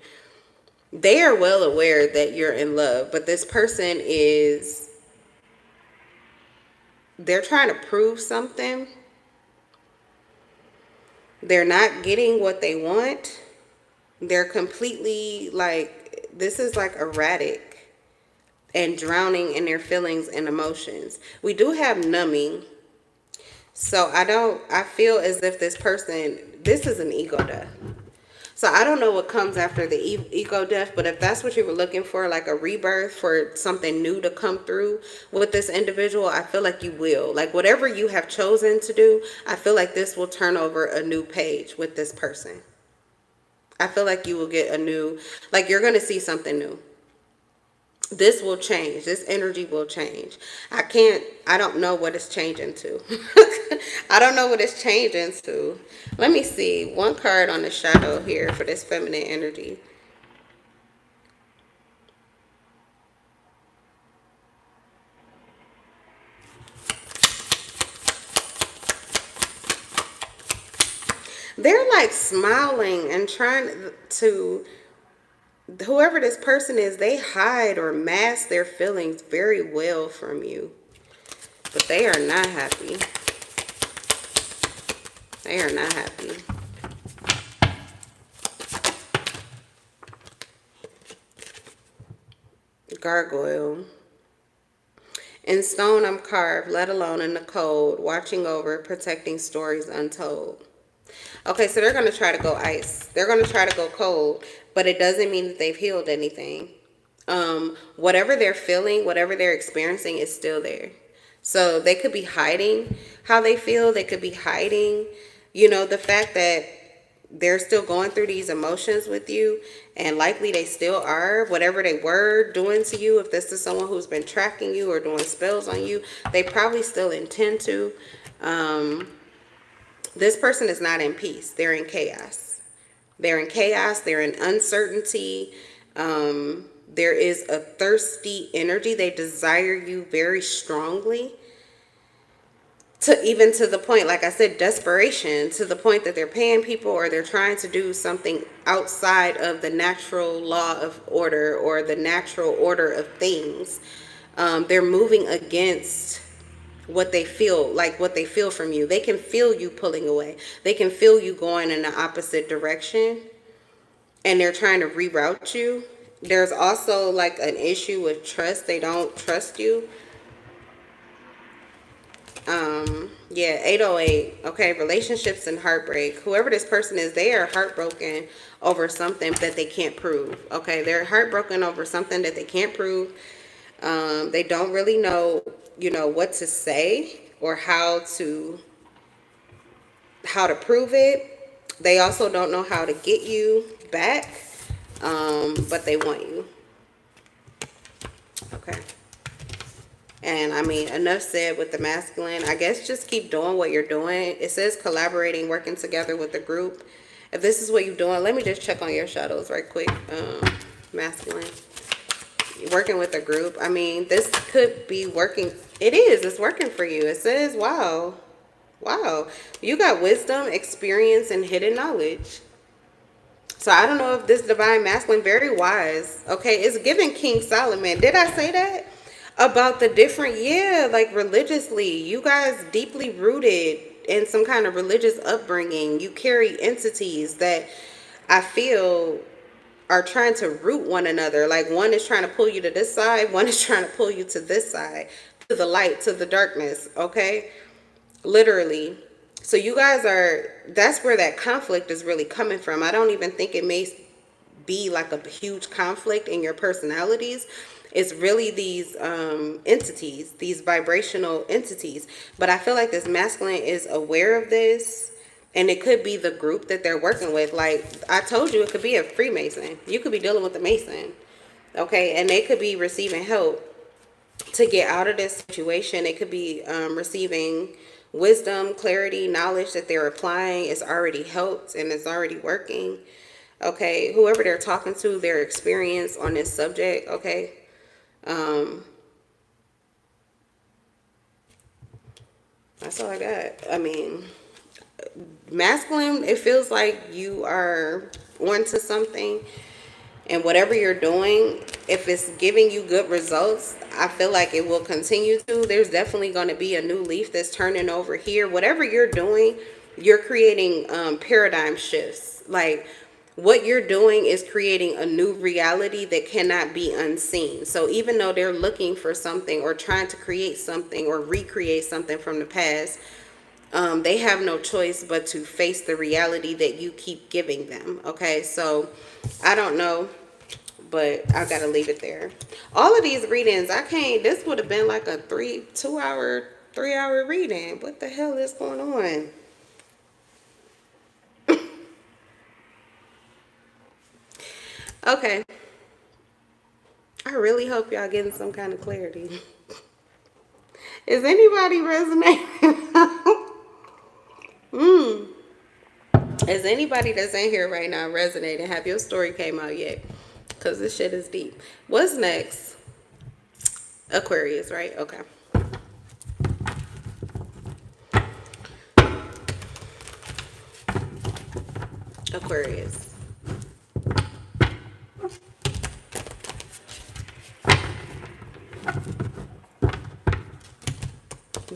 They are well aware that you're in love, but this person they're trying to prove something. They're not getting what they want. They're completely like, this is like erratic. and drowning in their feelings and emotions. We do have numbing. So I feel as if this person, this is an ego death. So I don't know what comes after the ego death, but if that's what you were looking for, like a rebirth for something new to come through with this individual, I feel like you will. Like whatever you have chosen to do, I feel like this will turn over a new page with this person. I feel like you will get a new, like you're going to see something new. This will change. This energy will change. I don't know what it's changing to. I don't know what it's changing to. Let me see. One card on the shadow here for this feminine energy. They're like smiling and trying to, whoever this person is, they hide or mask their feelings very well from you. But they are not happy. They are not happy. Gargoyle. In stone I'm carved, let alone in the cold, watching over, protecting stories untold. Okay, so they're going to try to go ice. They're going to try to go cold, but it doesn't mean that they've healed anything. Whatever they're feeling, whatever they're experiencing is still there. So they could be hiding how they feel. They could be hiding, the fact that they're still going through these emotions with you, and likely they still are. Whatever they were doing to you, if this is someone who's been tracking you or doing spells on you, they probably still intend to. This person is not in peace. They're in chaos. They're in chaos. They're in uncertainty. There is a thirsty energy. They desire you very strongly. Even to the point, like I said, desperation, to the point that they're paying people or they're trying to do something outside of the natural law of order or the natural order of things. They're moving against what they feel, like what they feel from you. They can feel you pulling away. They can feel you going in the opposite direction, and they're trying to reroute you. There's also like an issue with trust. They don't trust you. Yeah, 808. Okay, relationships and heartbreak. Whoever this person is, they are heartbroken over something that they can't prove. Okay, they're heartbroken over something that they can't prove. They don't really know, what to say or how to prove it. They also don't know how to get you back, but they want you. Okay. And I mean, enough said with the masculine. I guess just keep doing what you're doing. It says collaborating, working together with the group. If this is what you're doing, let me just check on your shadows right quick. Masculine. Working with a group. I mean, this could be working. It is. It's working for you. It says, wow. Wow. You got wisdom, experience, and hidden knowledge. So I don't know if this divine masculine, very wise. Okay, it's giving King Solomon. Did I say that? About the different, yeah, like religiously. You guys deeply rooted in some kind of religious upbringing. You carry entities that I feel are trying to root one another. Like one is trying to pull you to this side, one is trying to pull you to this side, to the light, to the darkness, okay? Literally. So you guys that's where that conflict is really coming from. I don't even think it may be like a huge conflict in your personalities. It's really these entities, these vibrational entities. But I feel like this masculine is aware of this. And it could be the group that they're working with. Like I told you, it could be a Freemason. You could be dealing with a Mason. Okay. And they could be receiving help to get out of this situation. It could be receiving wisdom, clarity, knowledge that they're applying. It's already helped and it's already working. Okay. Whoever they're talking to, their experience on this subject. Okay. That's all I got. I mean, masculine, it feels like you are onto something, and whatever you're doing, if it's giving you good results, I feel like it will continue to. There's definitely going to be a new leaf that's turning over here. Whatever you're doing, you're creating paradigm shifts. Like what you're doing is creating a new reality that cannot be unseen. So even though they're looking for something or trying to create something or recreate something from the past, they have no choice but to face the reality that you keep giving them. Okay, so I don't know, but I gotta leave it there. All of these readings, I can't. This would have been like a 3 hour reading. What the hell is going on? Okay, I really hope y'all getting some kind of clarity. Is anybody resonating? Is anybody that's in here right now resonating? Have your story came out yet? Because this shit is deep. What's next? Aquarius, right? Okay. Aquarius.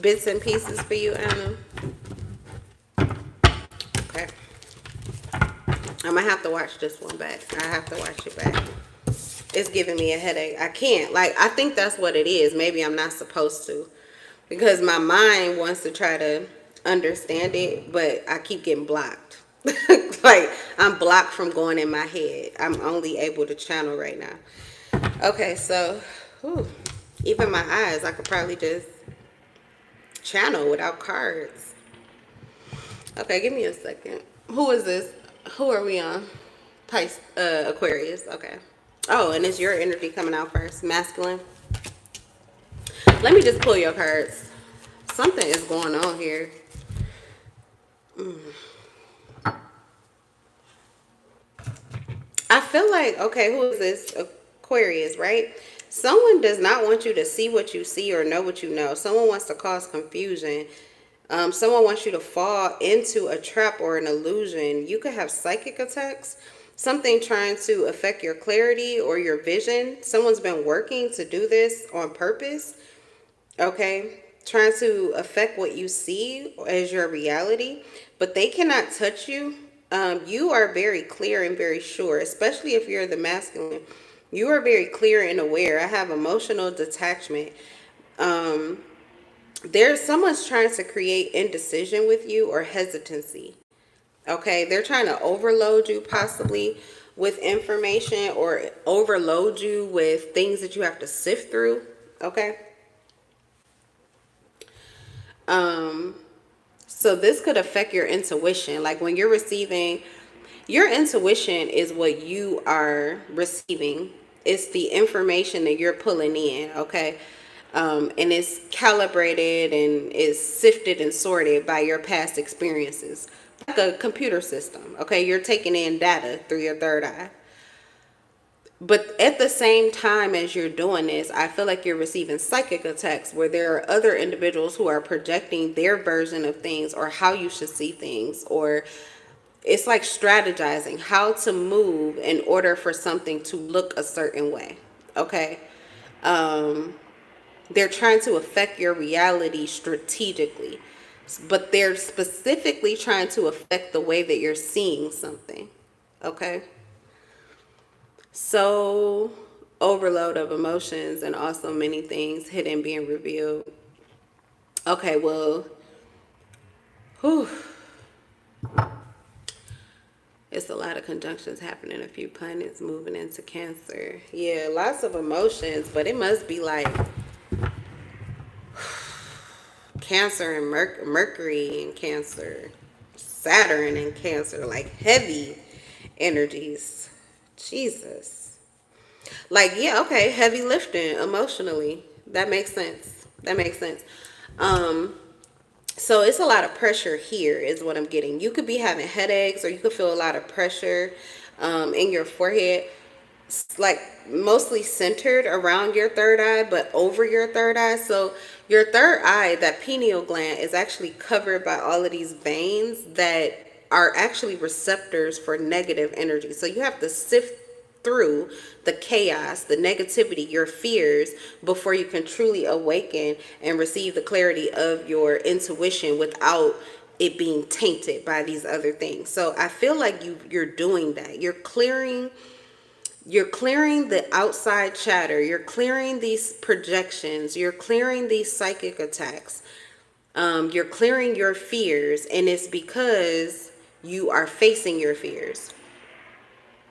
Bits and pieces for you, Anna. Okay. I'm gonna have to watch this one back. I have to watch it back. It's giving me a headache. I can't. Like, I think that's what it is. Maybe I'm not supposed to. Because my mind wants to try to understand it, but I keep getting blocked. Like, I'm blocked from going in my head. I'm only able to channel right now. Okay, so, even my eyes, I could probably just channel without cards. Okay, give me a second. Who is this? Who are we on? Pisces, Aquarius. Okay. Oh, and it's your energy coming out first. Masculine. Let me just pull your cards. Something is going on here. I feel like, okay, who is this? Aquarius, right? Someone does not want you to see what you see or know what you know. Someone wants to cause confusion. Someone wants you to fall into a trap or an illusion. You could have psychic attacks. Something trying to affect your clarity or your vision. Someone's been working to do this on purpose. Okay? Trying to affect what you see as your reality. But they cannot touch you. You are very clear and very sure, especially if you're the masculine. You are very clear and aware. I have emotional detachment. There's someone's trying to create indecision with you or hesitancy. Okay, they're trying to overload you possibly with information or overload you with things that you have to sift through. Okay. So this could affect your intuition. Like when you're receiving, your intuition is what you are receiving. It's the information that you're pulling in. Okay. And it's calibrated and is sifted and sorted by your past experiences. Like a computer system. Okay. You're taking in data through your third eye. But at the same time as you're doing this, I feel like you're receiving psychic attacks where there are other individuals who are projecting their version of things or how you should see things, or it's like strategizing how to move in order for something to look a certain way. Okay. They're trying to affect your reality strategically, but they're specifically trying to affect the way that you're seeing something. Okay. So, overload of emotions and also many things hidden being revealed. Okay, well, it's a lot of conjunctions happening. A few planets moving into Cancer. Yeah, lots of emotions, but it must be like Cancer and Mercury in Cancer, Saturn in Cancer, like heavy energies. Jesus. Like, yeah, okay, heavy lifting emotionally. That makes sense. That makes sense. So it's a lot of pressure here is what I'm getting. You could be having headaches or you could feel a lot of pressure in your forehead. It's like mostly centered around your third eye, but over your third eye. So your third eye, that pineal gland, is actually covered by all of these veins that are actually receptors for negative energy. So you have to sift through the chaos, the negativity, your fears before you can truly awaken and receive the clarity of your intuition without it being tainted by these other things. So I feel like you're doing that. You're clearing the outside chatter. You're clearing these projections. You're clearing these psychic attacks. You're clearing your fears, and it's because you are facing your fears.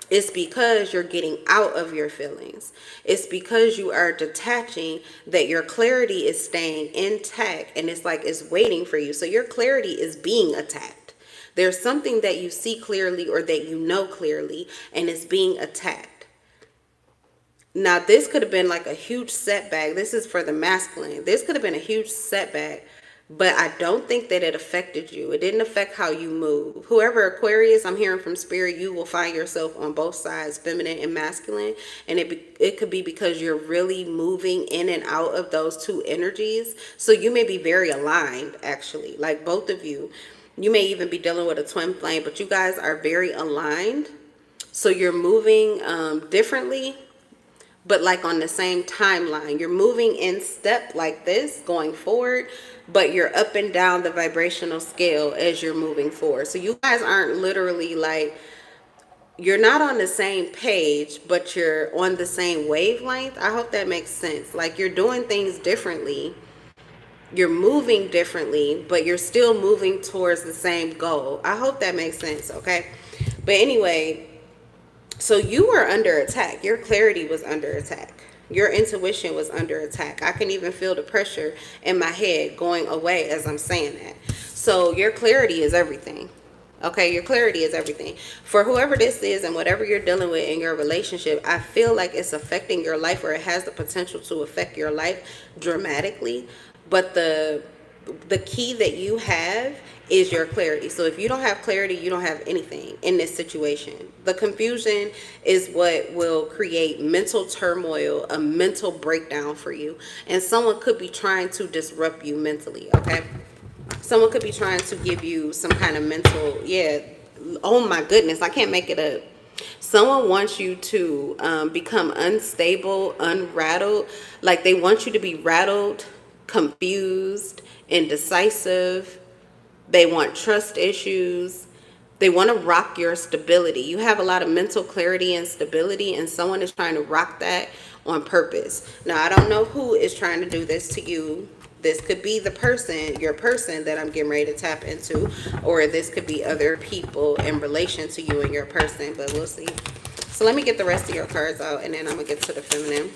It's because you're getting out of your feelings. It's because you are detaching, that your clarity is staying intact, and it's like it's waiting for you. So your clarity is being attacked. There's something that you see clearly or that you know clearly, and it's being attacked. Now, this could have been like a huge setback. This is for the masculine. This could have been a huge setback, but I don't think that it affected you. It didn't affect how you move. Whoever Aquarius, I'm hearing from spirit, you will find yourself on both sides, feminine and masculine. And it could be because you're really moving in and out of those two energies. So you may be very aligned, actually, like both of you. You may even be dealing with a twin flame, but you guys are very aligned. So you're moving differently, but like on the same timeline. You're moving in step like this going forward, but you're up and down the vibrational scale as you're moving forward. So you guys aren't literally like, you're not on the same page, but you're on the same wavelength. I hope that makes sense. Like, you're doing things differently. You're moving differently, but you're still moving towards the same goal. I hope that makes sense, okay? But anyway, so you were under attack. Your clarity was under attack. Your intuition was under attack. I can even feel the pressure in my head going away as I'm saying that. So your clarity is everything. Okay, your clarity is everything. For whoever this is and whatever you're dealing with in your relationship, I feel like it's affecting your life, or it has the potential to affect your life dramatically. But the key that you have is your clarity. So if you don't have clarity, you don't have anything in this situation. The confusion is what will create mental turmoil, a mental breakdown for you. And someone could be trying to disrupt you mentally, okay? Someone could be trying to give you some kind of mental, oh my goodness, I can't make it up. Someone wants you to become unstable, unrattled. Like, they want you to be rattled, confused, indecisive. They want trust issues. They want to rock your stability. You have a lot of mental clarity and stability, and someone is trying to rock that on purpose. Now, I don't know who is trying to do this to you. This could be the person, your person that I'm getting ready to tap into, or this could be other people in relation to you and your person, but we'll see. So let me get the rest of your cards out, and then I'm going to get to the feminine.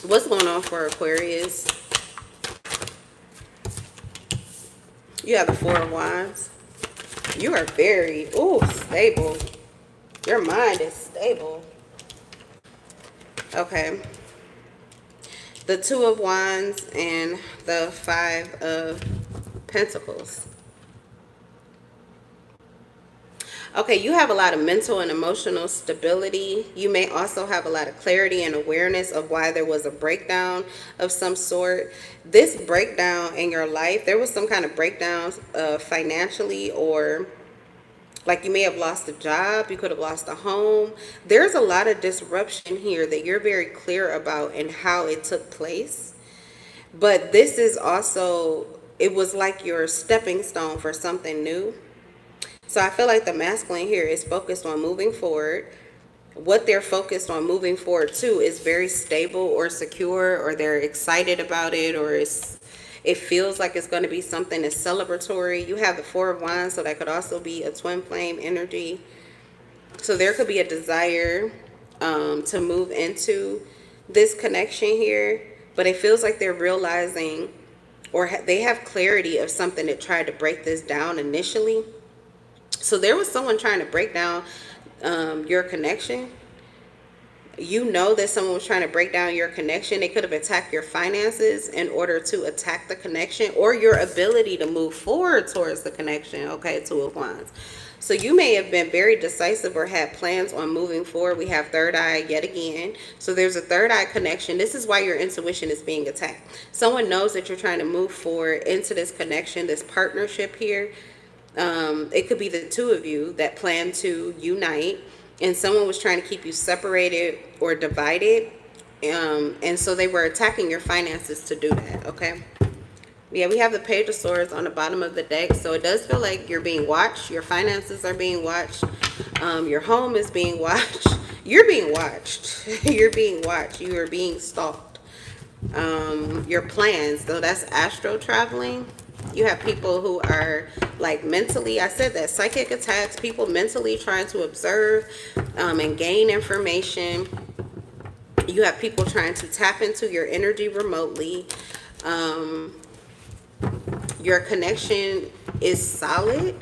What's going on for Aquarius? You have the Four of Wands. You are very, stable. Your mind is stable. Okay. The Two of Wands and the Five of Pentacles. Okay, you have a lot of mental and emotional stability. You may also have a lot of clarity and awareness of why there was a breakdown of some sort. This breakdown in your life, there was some kind of breakdown financially, or like you may have lost a job, you could have lost a home. There's a lot of disruption here that you're very clear about and how it took place. But this is also, it was like your stepping stone for something new. So I feel like the masculine here is focused on moving forward. What they're focused on moving forward to is very stable or secure, or they're excited about it, or it feels like it's going to be something that's celebratory. You have the Four of Wands, so that could also be a twin flame energy. So there could be a desire to move into this connection here, but it feels like they're realizing, or they have clarity of something that tried to break this down initially. So there was someone trying to break down your connection. You know that someone was trying to break down your connection. They could have attacked your finances in order to attack the connection, or your ability to move forward towards the connection. Okay, Two of Wands. So you may have been very decisive or had plans on moving forward. We have third eye yet again. So there's a third eye connection. This is why your intuition is being attacked. Someone knows that you're trying to move forward into this connection, this partnership here. It could be the two of you that plan to unite, and someone was trying to keep you separated or divided. And so they were attacking your finances to do that, okay? Yeah, we have the Page of Swords on the bottom of the deck, so it does feel like you're being watched. Your finances are being watched. Your home is being watched. You're being watched. You're being watched. You are being stalked. Your plans, though, that's astral traveling. You have people who are like mentally, I said that, psychic attacks, people mentally trying to observe and gain information. You have people trying to tap into your energy remotely. Your connection is solid.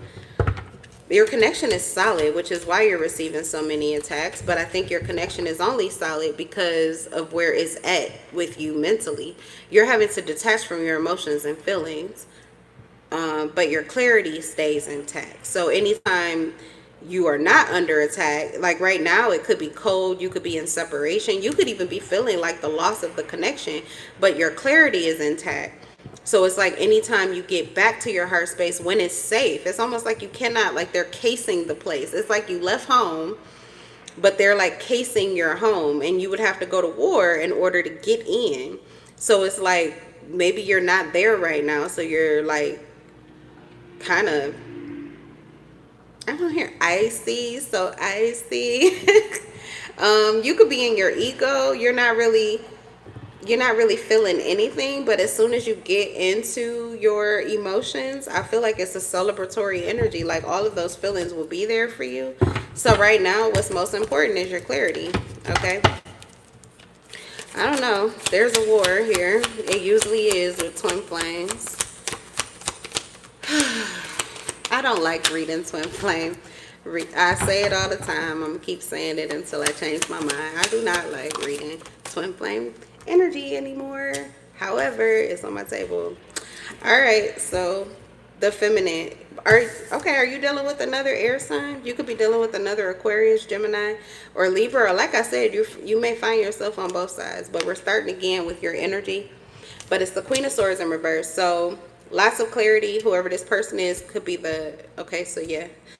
Your connection is solid, which is why you're receiving so many attacks. But I think your connection is only solid because of where it's at with you mentally. You're having to detach from your emotions and feelings, but your clarity stays intact. So anytime you are not under attack, like right now, it could be cold, you could be in separation, you could even be feeling like the loss of the connection, but your clarity is intact. So it's like anytime you get back to your heart space when it's safe, it's almost like you cannot, like they're casing the place. It's like you left home, but they're like casing your home, and you would have to go to war in order to get in. So it's like maybe you're not there right now, so you're like kind of, I don't hear icy, so icy. You could be in your ego. You're not really feeling anything, but as soon as you get into your emotions, I feel like it's a celebratory energy. Like all of those feelings will be there for you. So right now, what's most important is your clarity. Okay. I don't know. There's a war here. It usually is with twin flames. I don't like reading twin flame. I say it all the time. I'm gonna keep saying it until I change my mind. I do not like reading twin flame energy anymore. However, it's on my table. All right, so the feminine. Are you dealing with another air sign? You could be dealing with another Aquarius, Gemini, or Libra. Or like I said, you may find yourself on both sides. But we're starting again with your energy. But it's the Queen of Swords in reverse. So lots of clarity. Whoever this person is could be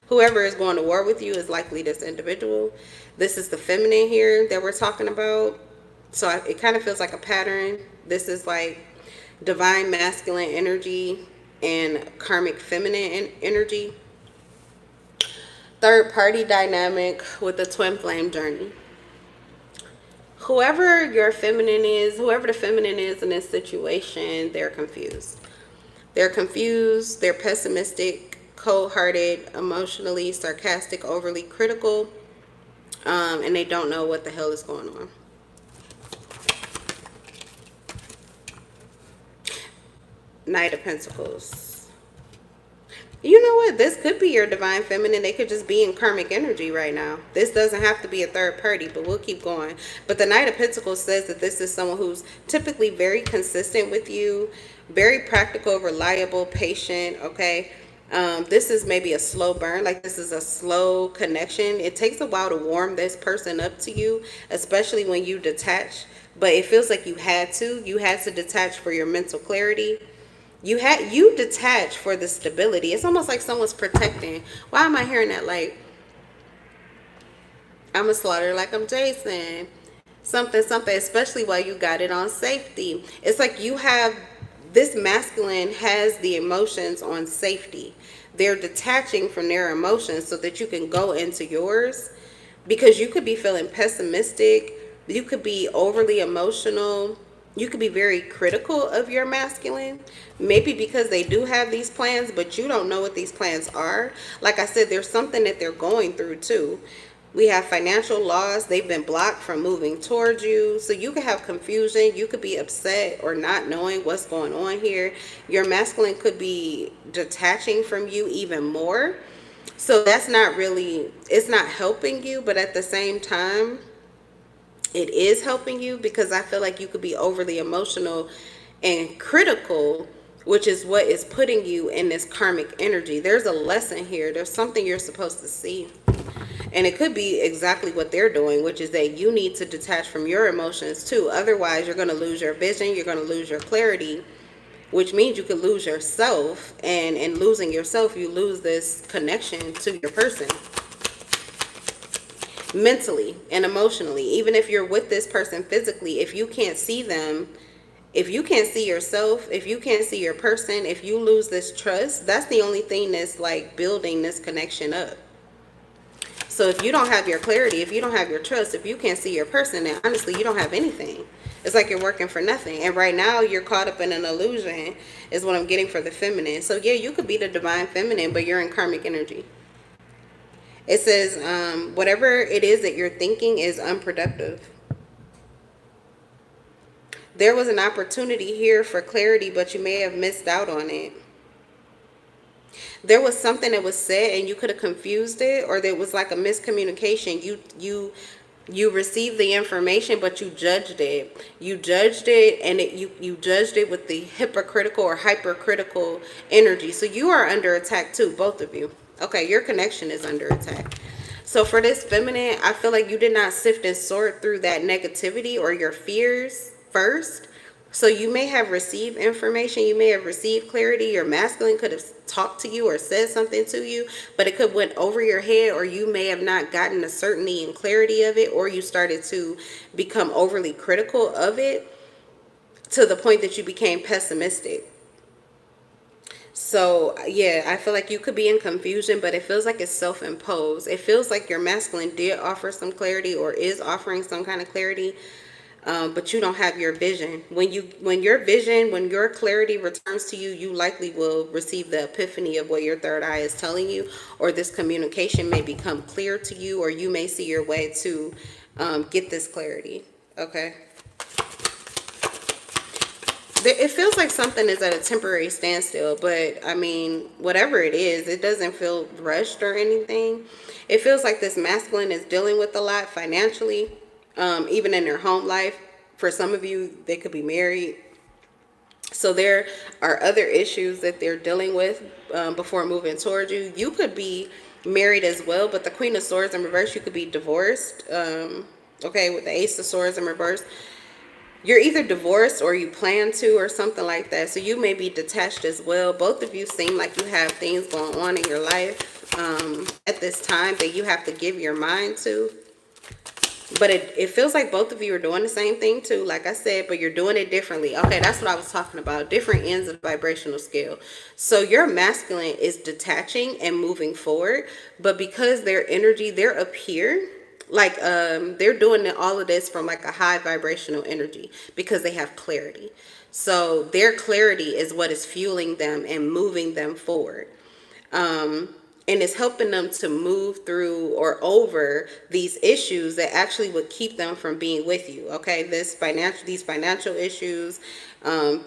whoever is going to war with you is likely this individual. This is the feminine here that we're talking about. So it kind of feels like a pattern. This is like divine masculine energy and karmic feminine energy. Third party dynamic with the twin flame journey. Whoever the feminine is in this situation, they're confused. They're confused, they're pessimistic, cold-hearted, emotionally sarcastic, overly critical, and they don't know what the hell is going on. Knight of Pentacles. You know what? This could be your divine feminine. They could just be in karmic energy right now. This doesn't have to be a third party, but we'll keep going. But the Knight of Pentacles says that this is someone who's typically very consistent with you, very practical, reliable, patient, okay? This is maybe a slow burn, like this is a slow connection. It takes a while to warm this person up to you, especially when you detach, but it feels like you had to detach for your mental clarity. You detach for the stability. It's almost like someone's protecting. Why am I hearing that? Like, I'm a slaughter like I'm Jason. Something, especially while you got it on safety. It's like you have, this masculine has the emotions on safety. They're detaching from their emotions so that you can go into yours. Because you could be feeling pessimistic. You could be overly emotional. You could be very critical of your masculine, maybe because they do have these plans, but you don't know what these plans are. Like I said, there's something that they're going through too. We have financial loss. They've been blocked from moving towards you. So you could have confusion. You could be upset or not knowing what's going on here. Your masculine could be detaching from you even more. So that's not really, it's not helping you, but at the same time, it is helping you, because I feel like you could be overly emotional and critical, which is what is putting you in this karmic energy. There's a lesson here. There's something you're supposed to see. And it could be exactly what they're doing, which is that you need to detach from your emotions too. Otherwise, you're going to lose your vision. You're going to lose your clarity, which means you could lose yourself. And in losing yourself, you lose this connection to your person. Mentally and emotionally, even if you're with this person physically, if you can't see them If you can't see yourself, if you can't see your person, if you lose this trust, that's the only thing that's like building this connection up. So if you don't have your clarity, if you don't have your trust, if you can't see your person, then honestly, you don't have anything. It's like you're working for nothing. And right now, you're caught up in an illusion, is what I'm getting for the feminine. So yeah, you could be the divine feminine, but you're in karmic energy. It says, whatever it is that you're thinking is unproductive. There was an opportunity here for clarity, but you may have missed out on it. There was something that was said and you could have confused it, or there was like a miscommunication. You received the information, but you judged it. You judged it, and you judged it with the hypocritical or hypercritical energy. So you are under attack too, both of you. Okay, your connection is under attack. So for this feminine, I feel like you did not sift and sort through that negativity or your fears first. So you may have received information, you may have received clarity, your masculine could have talked to you or said something to you, but it could went over your head, or you may have not gotten a certainty and clarity of it, or you started to become overly critical of it to the point that you became pessimistic. So yeah, I feel like you could be in confusion, but it feels like it's self-imposed. It feels like your masculine did offer some clarity or is offering some kind of clarity, but you don't have your vision. When your clarity returns to you, you likely will receive the epiphany of what your third eye is telling you, or this communication may become clear to you, or you may see your way to get this clarity. Okay. It feels like something is at a temporary standstill, but I mean, whatever it is, it doesn't feel rushed or anything. It feels like this masculine is dealing with a lot financially, even in their home life. For some of you, they could be married. So there are other issues that they're dealing with before moving towards you. You could be married as well, but the Queen of Swords in reverse, you could be divorced. Okay, with the Ace of Swords in reverse. You're either divorced or you plan to or something like that. So you may be detached as well. Both of you seem like you have things going on in your life at this time that you have to give your mind to. But it feels like both of you are doing the same thing too, like I said, but you're doing it differently. Okay, that's what I was talking about. Different ends of the vibrational scale. So your masculine is detaching and moving forward, but because their energy, they're up here. Like they're doing all of this from like a high vibrational energy because they have clarity. So their clarity is what is fueling them and moving them forward. And it's helping them to move through or over these issues that actually would keep them from being with you. Okay, these financial issues,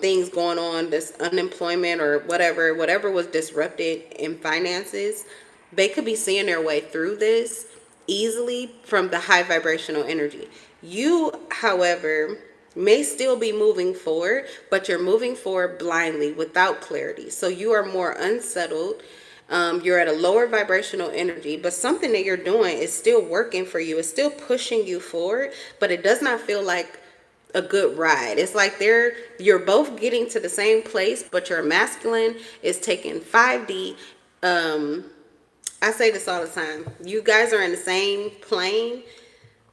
things going on, this unemployment or whatever was disrupted in finances, they could be seeing their way through this easily from the high vibrational energy. You, however, may still be moving forward, but you're moving forward blindly without clarity. So you are more unsettled. You're at a lower vibrational energy, but something that you're doing is still working for you. It's still pushing you forward, but it does not feel like a good ride. It's like you're both getting to the same place, but your masculine is taking 5D. I say this all the time. You guys are in the same plane,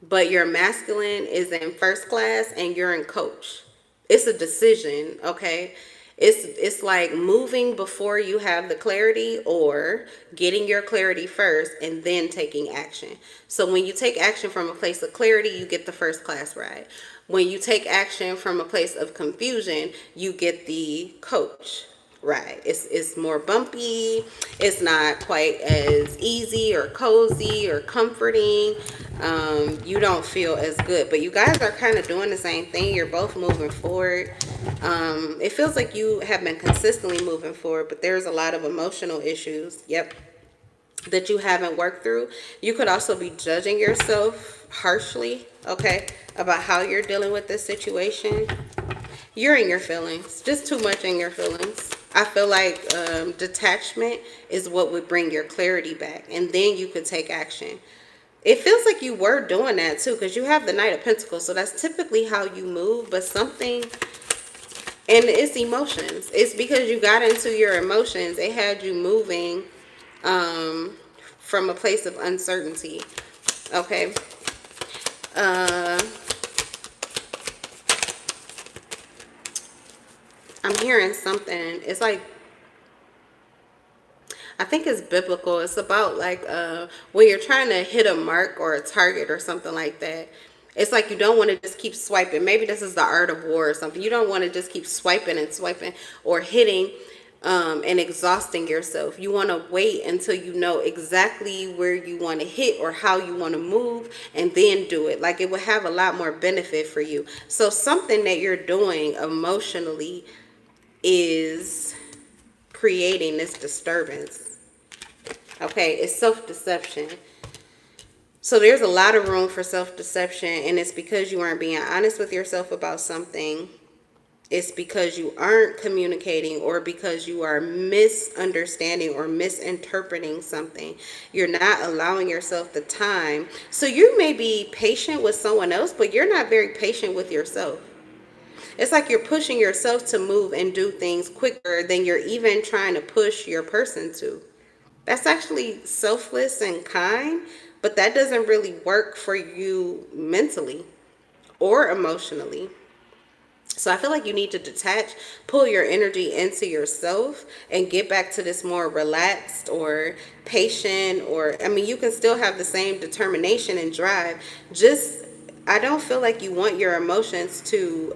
but your masculine is in first class and you're in coach. It's a decision, okay? It's like moving before you have the clarity, or getting your clarity first and then taking action. So when you take action from a place of clarity, you get the first class ride. When you take action from a place of confusion, you get the coach. Right. It's more bumpy. It's not quite as easy or cozy or comforting. You don't feel as good. But you guys are kind of doing the same thing. You're both moving forward. It feels like you have been consistently moving forward, but there's a lot of emotional issues. Yep. That you haven't worked through. You could also be judging yourself harshly, okay, about how you're dealing with this situation. You're in your feelings, just too much in your feelings. I feel like detachment is what would bring your clarity back, and then you could take action. It feels like you were doing that too, because you have the Knight of Pentacles, so that's typically how you move, but something, and it's emotions. It's because you got into your emotions. It had you moving from a place of uncertainty, okay? hearing something. It's like, I think it's biblical. It's about like when you're trying to hit a mark or a target or something like that. It's like you don't want to just keep swiping. Maybe this is the art of war or something. You don't want to just keep swiping and swiping or hitting and exhausting yourself. You want to wait until you know exactly where you want to hit or how you want to move and then do it. Like it will have a lot more benefit for you. So something that you're doing emotionally is creating this disturbance. Okay, it's self-deception. So there's a lot of room for self-deception, and it's because you aren't being honest with yourself about something. It's because you aren't communicating, or because you are misunderstanding or misinterpreting something. You're not allowing yourself the time. So you may be patient with someone else, but you're not very patient with yourself. It's like you're pushing yourself to move and do things quicker than you're even trying to push your person to. That's actually selfless and kind, but that doesn't really work for you mentally or emotionally. So I feel like you need to detach, pull your energy into yourself and get back to this more relaxed or patient, or, I mean, you can still have the same determination and drive. Just, I don't feel like you want your emotions to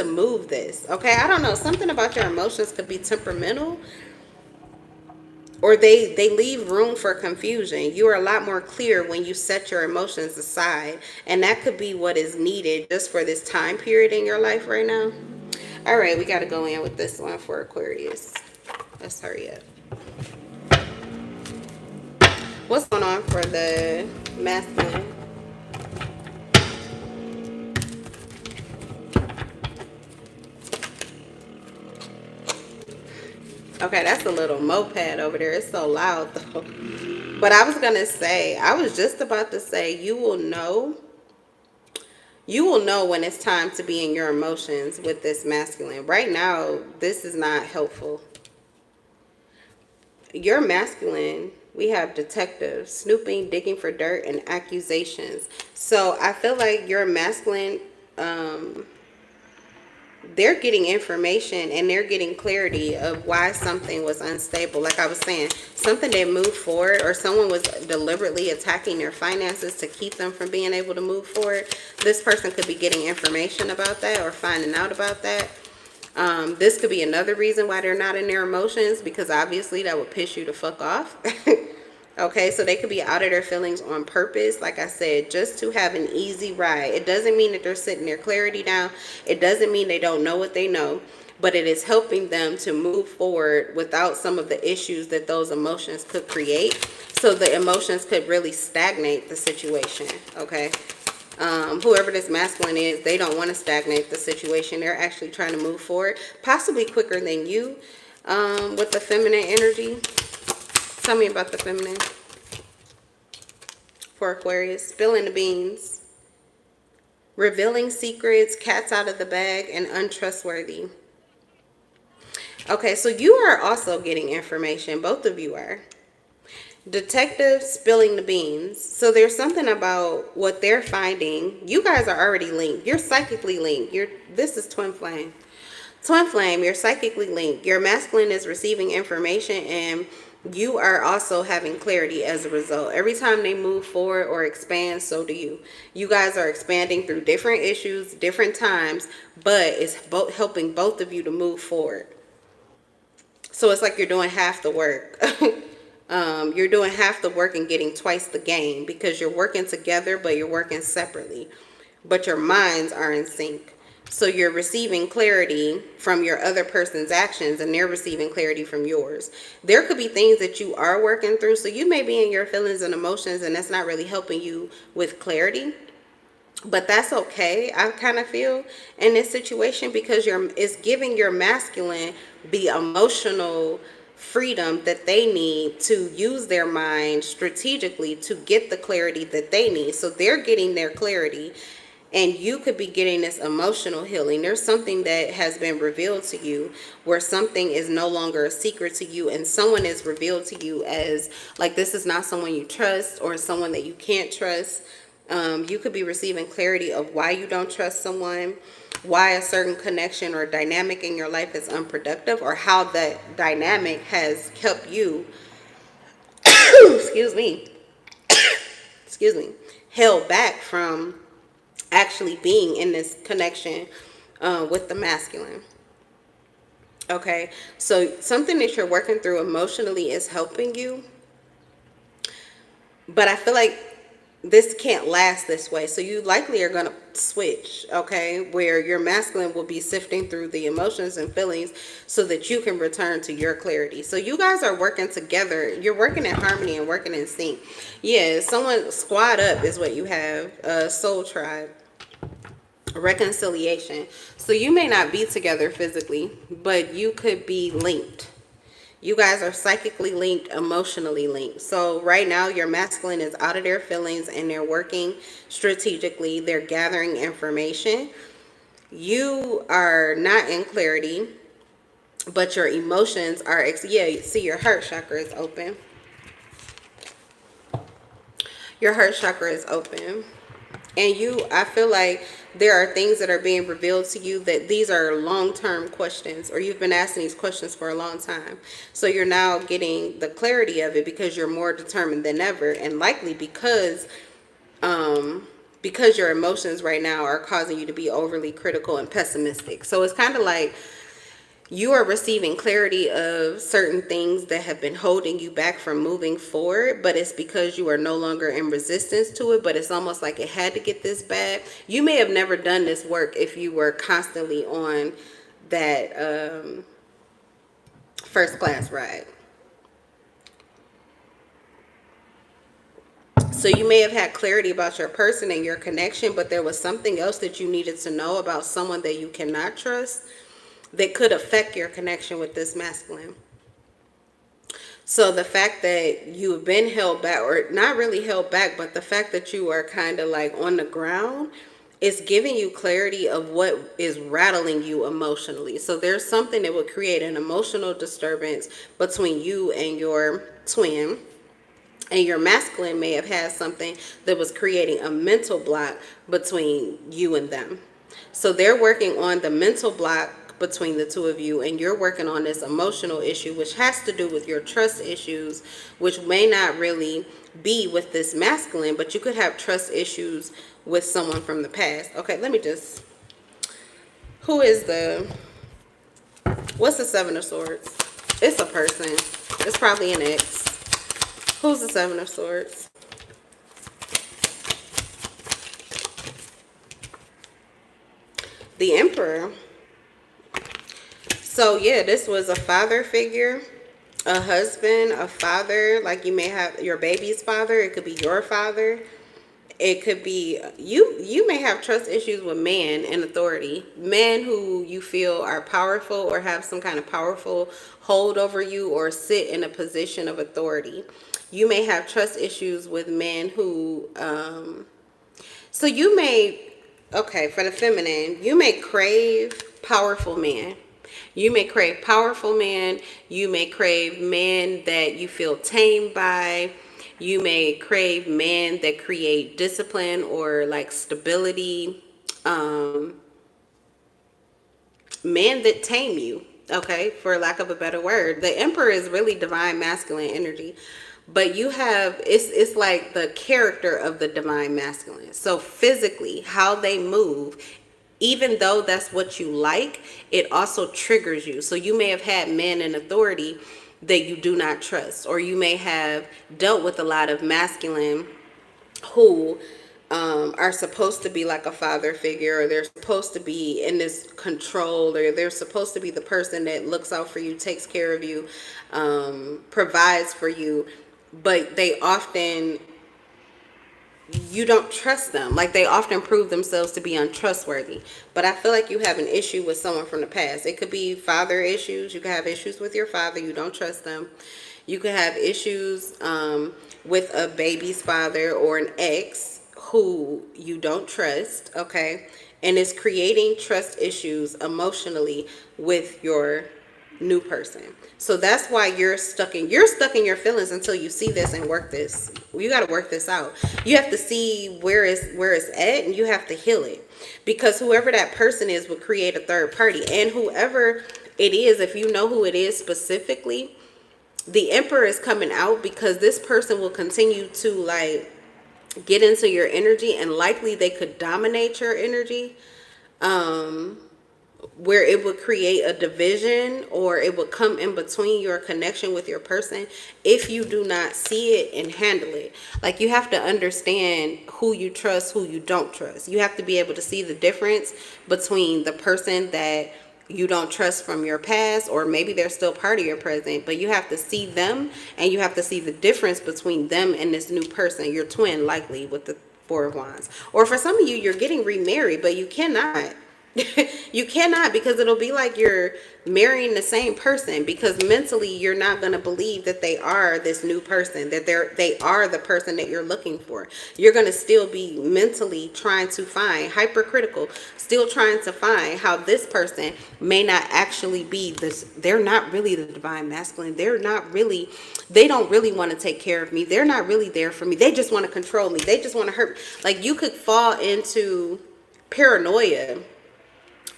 move this. Okay. I don't know. Something about your emotions could be temperamental, or they leave room for confusion. You are a lot more clear when you set your emotions aside, and that could be what is needed just for this time period in your life right now. All right, we got to go in with this one for Aquarius. Let's hurry up. What's going on for the masculine? Okay, that's a little moped over there. It's so loud though. But I was going to say, I was just about to say, you will know when it's time to be in your emotions with this masculine. Right now, this is not helpful. Your masculine, we have detectives, snooping, digging for dirt, and accusations. So I feel like your masculine, they're getting information and they're getting clarity of why something was unstable. Like I was saying, something that moved forward, or someone was deliberately attacking their finances to keep them from being able to move forward. This person could be getting information about that or finding out about that. This could be another reason why they're not in their emotions, because obviously that would piss you the fuck off. Okay, so they could be out of their feelings on purpose, like I said, just to have an easy ride. It doesn't mean that they're sitting their clarity down. It doesn't mean they don't know what they know, but it is helping them to move forward without some of the issues that those emotions could create. So the emotions could really stagnate the situation, okay? Whoever this masculine is, they don't want to stagnate the situation. They're actually trying to move forward, possibly quicker than you, with the feminine energy. Tell me about the feminine for Aquarius. Spilling the beans. Revealing secrets, cats out of the bag, and untrustworthy. Okay, so you are also getting information. Both of you are. Detective, spilling the beans. So there's something about what they're finding. You guys are already linked. You're psychically linked. This is twin flame. Twin flame, you're psychically linked. Your masculine is receiving information, and you are also having clarity as a result. Every time they move forward or expand, so do you. You guys are expanding through different issues, different times, but it's helping both of you to move forward. So it's like you're doing half the work. You're doing half the work and getting twice the gain, because you're working together, but you're working separately. But your minds are in sync. So you're receiving clarity from your other person's actions, and they're receiving clarity from yours. There could be things that you are working through. So you may be in your feelings and emotions, and that's not really helping you with clarity. But that's okay, I kind of feel, in this situation, because it's giving your masculine the emotional freedom that they need to use their mind strategically to get the clarity that they need. So they're getting their clarity, and you could be getting this emotional healing. There's something that has been revealed to you where something is no longer a secret to you, and someone is revealed to you as like, this is not someone you trust or someone that you can't trust. You could be receiving clarity of why you don't trust someone, why a certain connection or dynamic in your life is unproductive, or how that dynamic has kept you, excuse me, excuse me, held back from actually being in this connection with the masculine. Okay, so something that you're working through emotionally is helping you, but I feel like this can't last this way. So you likely are going to switch, okay, where your masculine will be sifting through the emotions and feelings so that you can return to your clarity. So you guys are working together. You're working in harmony and working in sync. Yeah, someone squad up is what you have. Soul tribe. Reconciliation. So you may not be together physically, but you could be linked. You guys are psychically linked, emotionally linked. So right now your masculine is out of their feelings and they're working strategically. They're gathering information. You are not in clarity, but your emotions are, yeah, see, your heart chakra is open. Your heart chakra is open. And I feel like there are things that are being revealed to you that these are long-term questions, or you've been asking these questions for a long time. So you're now getting the clarity of it because you're more determined than ever, and likely because your emotions right now are causing you to be overly critical and pessimistic. So it's kind of like you are receiving clarity of certain things that have been holding you back from moving forward, but it's because you are no longer in resistance to it, but it's almost like it had to get this bad. You may have never done this work if you were constantly on that first class ride. So you may have had clarity about your person and your connection, but there was something else that you needed to know about someone that you cannot trust that could affect your connection with this masculine. So the fact that you have been held back, or not really held back, but the fact that you are kind of like on the ground is giving you clarity of what is rattling you emotionally. So there's something that would create an emotional disturbance between you and your twin. And your masculine may have had something that was creating a mental block between you and them. So they're working on the mental block between the two of you, and you're working on this emotional issue, which has to do with your trust issues, which may not really be with this masculine, but you could have trust issues with someone from the past. Okay, let me just, what's the Seven of Swords? It's a person. It's probably an ex. Who's the Seven of Swords? The Emperor. So yeah, this was a father figure, a husband, a father. Like you may have your baby's father. It could be your father. It could be you may have trust issues with man and authority. Men who you feel are powerful or have some kind of powerful hold over you or sit in a position of authority. You may have trust issues with men who so you may, okay, for the feminine, you may crave powerful men. You may crave powerful men. You may crave men that you feel tamed by. You may crave men that create discipline or like stability. Men that tame you, okay, for lack of a better word. The Emperor is really divine masculine energy. But you have, it's like the character of the divine masculine. So physically, how they move, even though that's what you like, it also triggers you. So you may have had men in authority that you do not trust, or you may have dealt with a lot of masculine who are supposed to be like a father figure, or they're supposed to be in this control, or they're supposed to be the person that looks out for you, takes care of you, provides for you, but they often, you don't trust them. Like they often prove themselves to be untrustworthy. But I feel like you have an issue with someone from the past. It could be father issues. You could have issues with your father. You don't trust them. You could have issues with a baby's father or an ex who you don't trust, okay? And it's creating trust issues emotionally with your new person. So that's why you're stuck in your feelings until you see this and work this. You got to work this out. You have to see where it's at, and you have to heal it, because whoever that person is will create a third party. And whoever it is, if you know who it is specifically, the Emperor is coming out because this person will continue to like get into your energy, and likely they could dominate your energy, where it would create a division, or it would come in between your connection with your person if you do not see it and handle it. Like, you have to understand who you trust, who you don't trust. You have to be able to see the difference between the person that you don't trust from your past, or maybe they're still part of your present, but you have to see them, and you have to see the difference between them and this new person, your twin, likely with the Four of Wands. Or for some of you, you're getting remarried, but you cannot. You cannot, because it'll be like you're marrying the same person, because mentally you're not going to believe that they are this new person, that they are the person that you're looking for. You're going to still be mentally trying to find, hypercritical, still trying to find how this person may not actually be this. They're not really the divine masculine. They don't really want to take care of me. They're not really there for me. They just want to control me. They just want to hurt me. Like, you could fall into paranoia.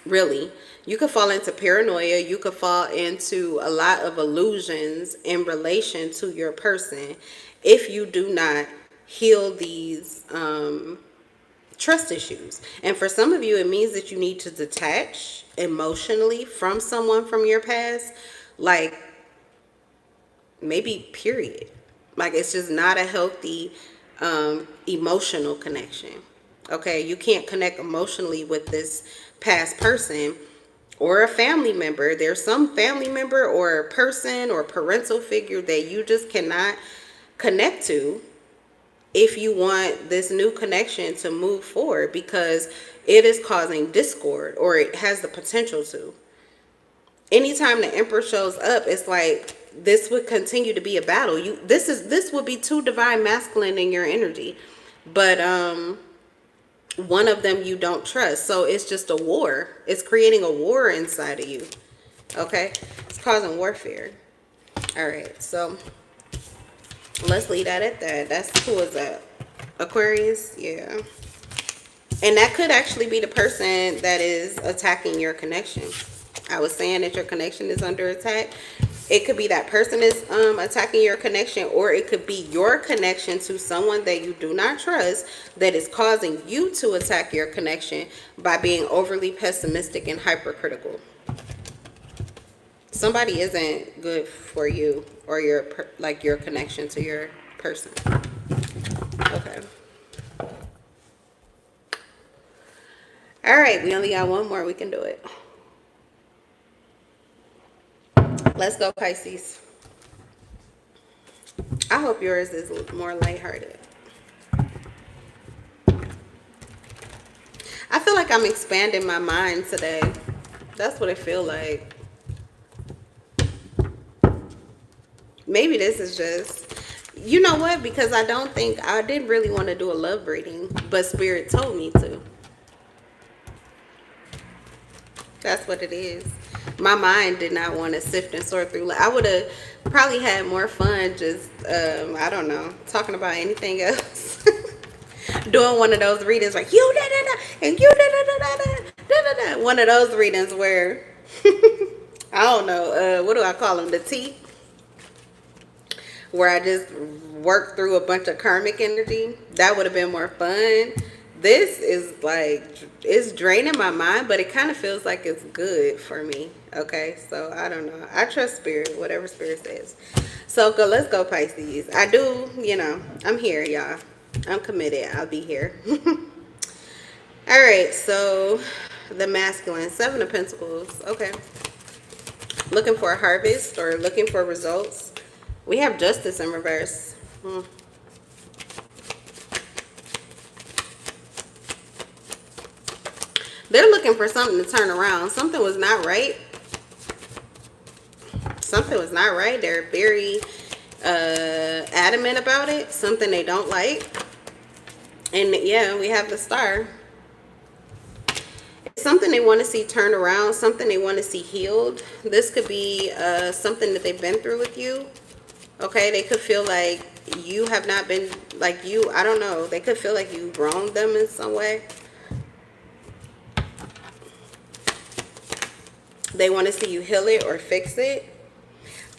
Really, you could fall into paranoia. You could fall into a lot of illusions in relation to your person if you do not heal these trust issues. And for some of you, it means that you need to detach emotionally from someone from your past, like, maybe period. Like, it's just not a healthy emotional connection. Okay, you can't connect emotionally with this past person or a family member. There's some family member or a person or parental figure that you just cannot connect to if you want this new connection to move forward, because it is causing discord, or it has the potential to. Anytime the Emperor shows up, it's like this would continue to be a battle. This would be too divine masculine in your energy, but one of them you don't trust. So it's just a war. It's creating a war inside of you. Okay? It's causing warfare. All right. So let's leave that at that. Who is that? Aquarius? Yeah. And that could actually be the person that is attacking your connection. I was saying that your connection is under attack. It could be that person is attacking your connection, or it could be your connection to someone that you do not trust that is causing you to attack your connection by being overly pessimistic and hypercritical. Somebody isn't good for you, or your connection to your person. Okay. All right, we only got one more. We can do it. Let's go, Pisces. I hope yours is more lighthearted. I feel like I'm expanding my mind today. That's what it feels like. Maybe this is just, you know what? Because I didn't really want to do a love reading, but Spirit told me to. That's what it is. My mind did not want to sift and sort through. I would have probably had more fun just, I don't know, talking about anything else. Doing one of those readings like, you da-da-da, and you da-da-da-da-da-da-da-da. One of those readings where, I don't know, what do I call them? The tea? Where I just work through a bunch of karmic energy. That would have been more fun. This is like, it's draining my mind, but it kind of feels like it's good for me. Okay, so I don't know. I trust Spirit, whatever Spirit says. So let's go, Pisces. I do, I'm here, y'all. I'm committed. I'll be here. All right, so the masculine, 7 of Pentacles. Okay. Looking for a harvest or looking for results. We have Justice in reverse. They're looking for something to turn around. Something was not right. Something was not right. They're very adamant about it. Something they don't like. And yeah, we have the Star. It's something they want to see turn around, something they want to see healed. This could be something that they've been through with you. Okay, they could feel like you have not been, like you, I don't know. They could feel like you wronged them in some way. They want to see you heal it or fix it.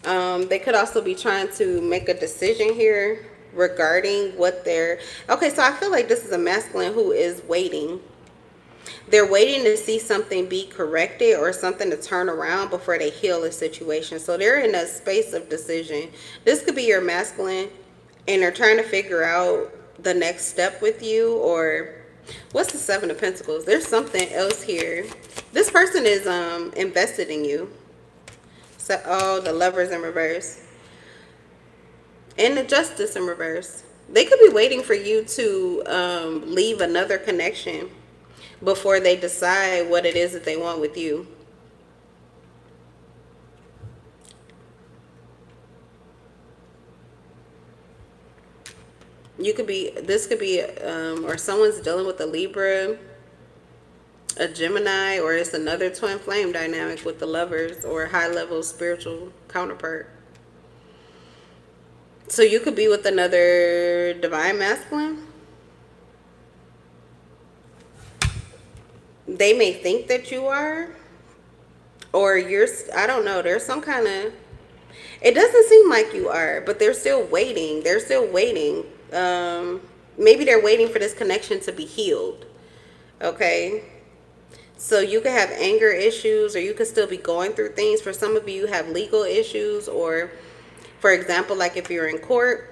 They could also be trying to make a decision here regarding what they're... Okay, so I feel like this is a masculine who is waiting. They're waiting to see something be corrected or something to turn around before they heal a situation. So they're in a space of decision. This could be your masculine, and they're trying to figure out the next step with you. Or what's the Seven of Pentacles? There's something else here. This person is invested in you. So, oh, the Lovers in reverse. And the Justice in reverse. They could be waiting for you to leave another connection before they decide what it is that they want with you. You could be, this could be, or someone's dealing with a Libra, a Gemini, or it's another twin flame dynamic with the Lovers or high level spiritual counterpart. So you could be with another divine masculine. They may think that you are, or you're, I don't know, there's some kind of, it doesn't seem like you are, but they're still waiting. They're still waiting. Maybe they're waiting for this connection to be healed. Okay. So you could have anger issues, or you could still be going through things. For some of you, you have legal issues, or for example, like if you're in court,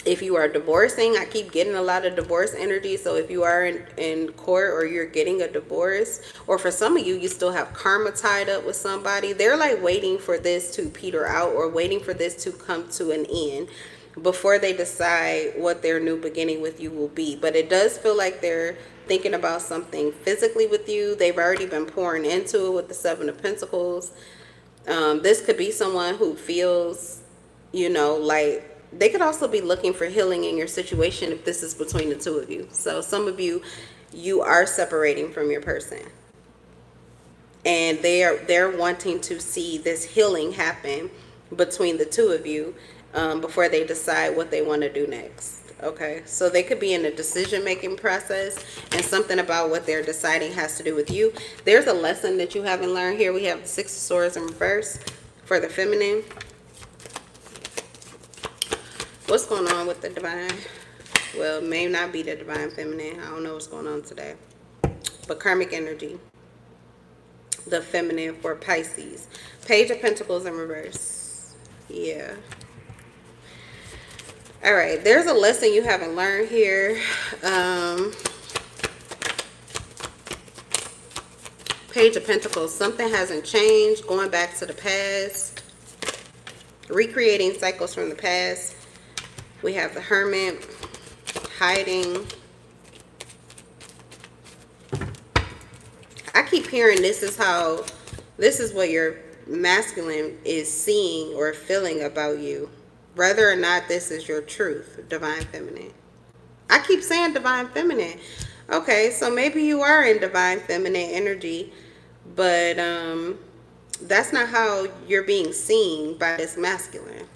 if you are divorcing, I keep getting a lot of divorce energy. So if you are in court or you're getting a divorce, or for some of you, you still have karma tied up with somebody, they're like waiting for this to peter out or waiting for this to come to an end before they decide what their new beginning with you will be. But it does feel like they're thinking about something physically with you. They've already been pouring into it with the Seven of Pentacles. This could be someone who feels, you know, like they could also be looking for healing in your situation if this is between the two of you. So some of you, you are separating from your person, and they're wanting to see this healing happen between the two of you before they decide what they want to do next. Okay, so they could be in a decision-making process, and something about what they're deciding has to do with you. There's a lesson that you haven't learned here. We have the Six of Swords in reverse for the feminine. What's going on with the divine? Well, it may not be the divine feminine. I don't know what's going on today. But karmic energy. The feminine for Pisces. Page of Pentacles in reverse. Yeah. All right. There's a lesson you haven't learned here. Page of Pentacles. Something hasn't changed. Going back to the past. Recreating cycles from the past. We have the Hermit, hiding. I keep hearing this is what your masculine is seeing or feeling about you, whether or not this is your truth, divine feminine. I keep saying divine feminine. Okay, so maybe you are in divine feminine energy, but that's not how you're being seen by this masculine.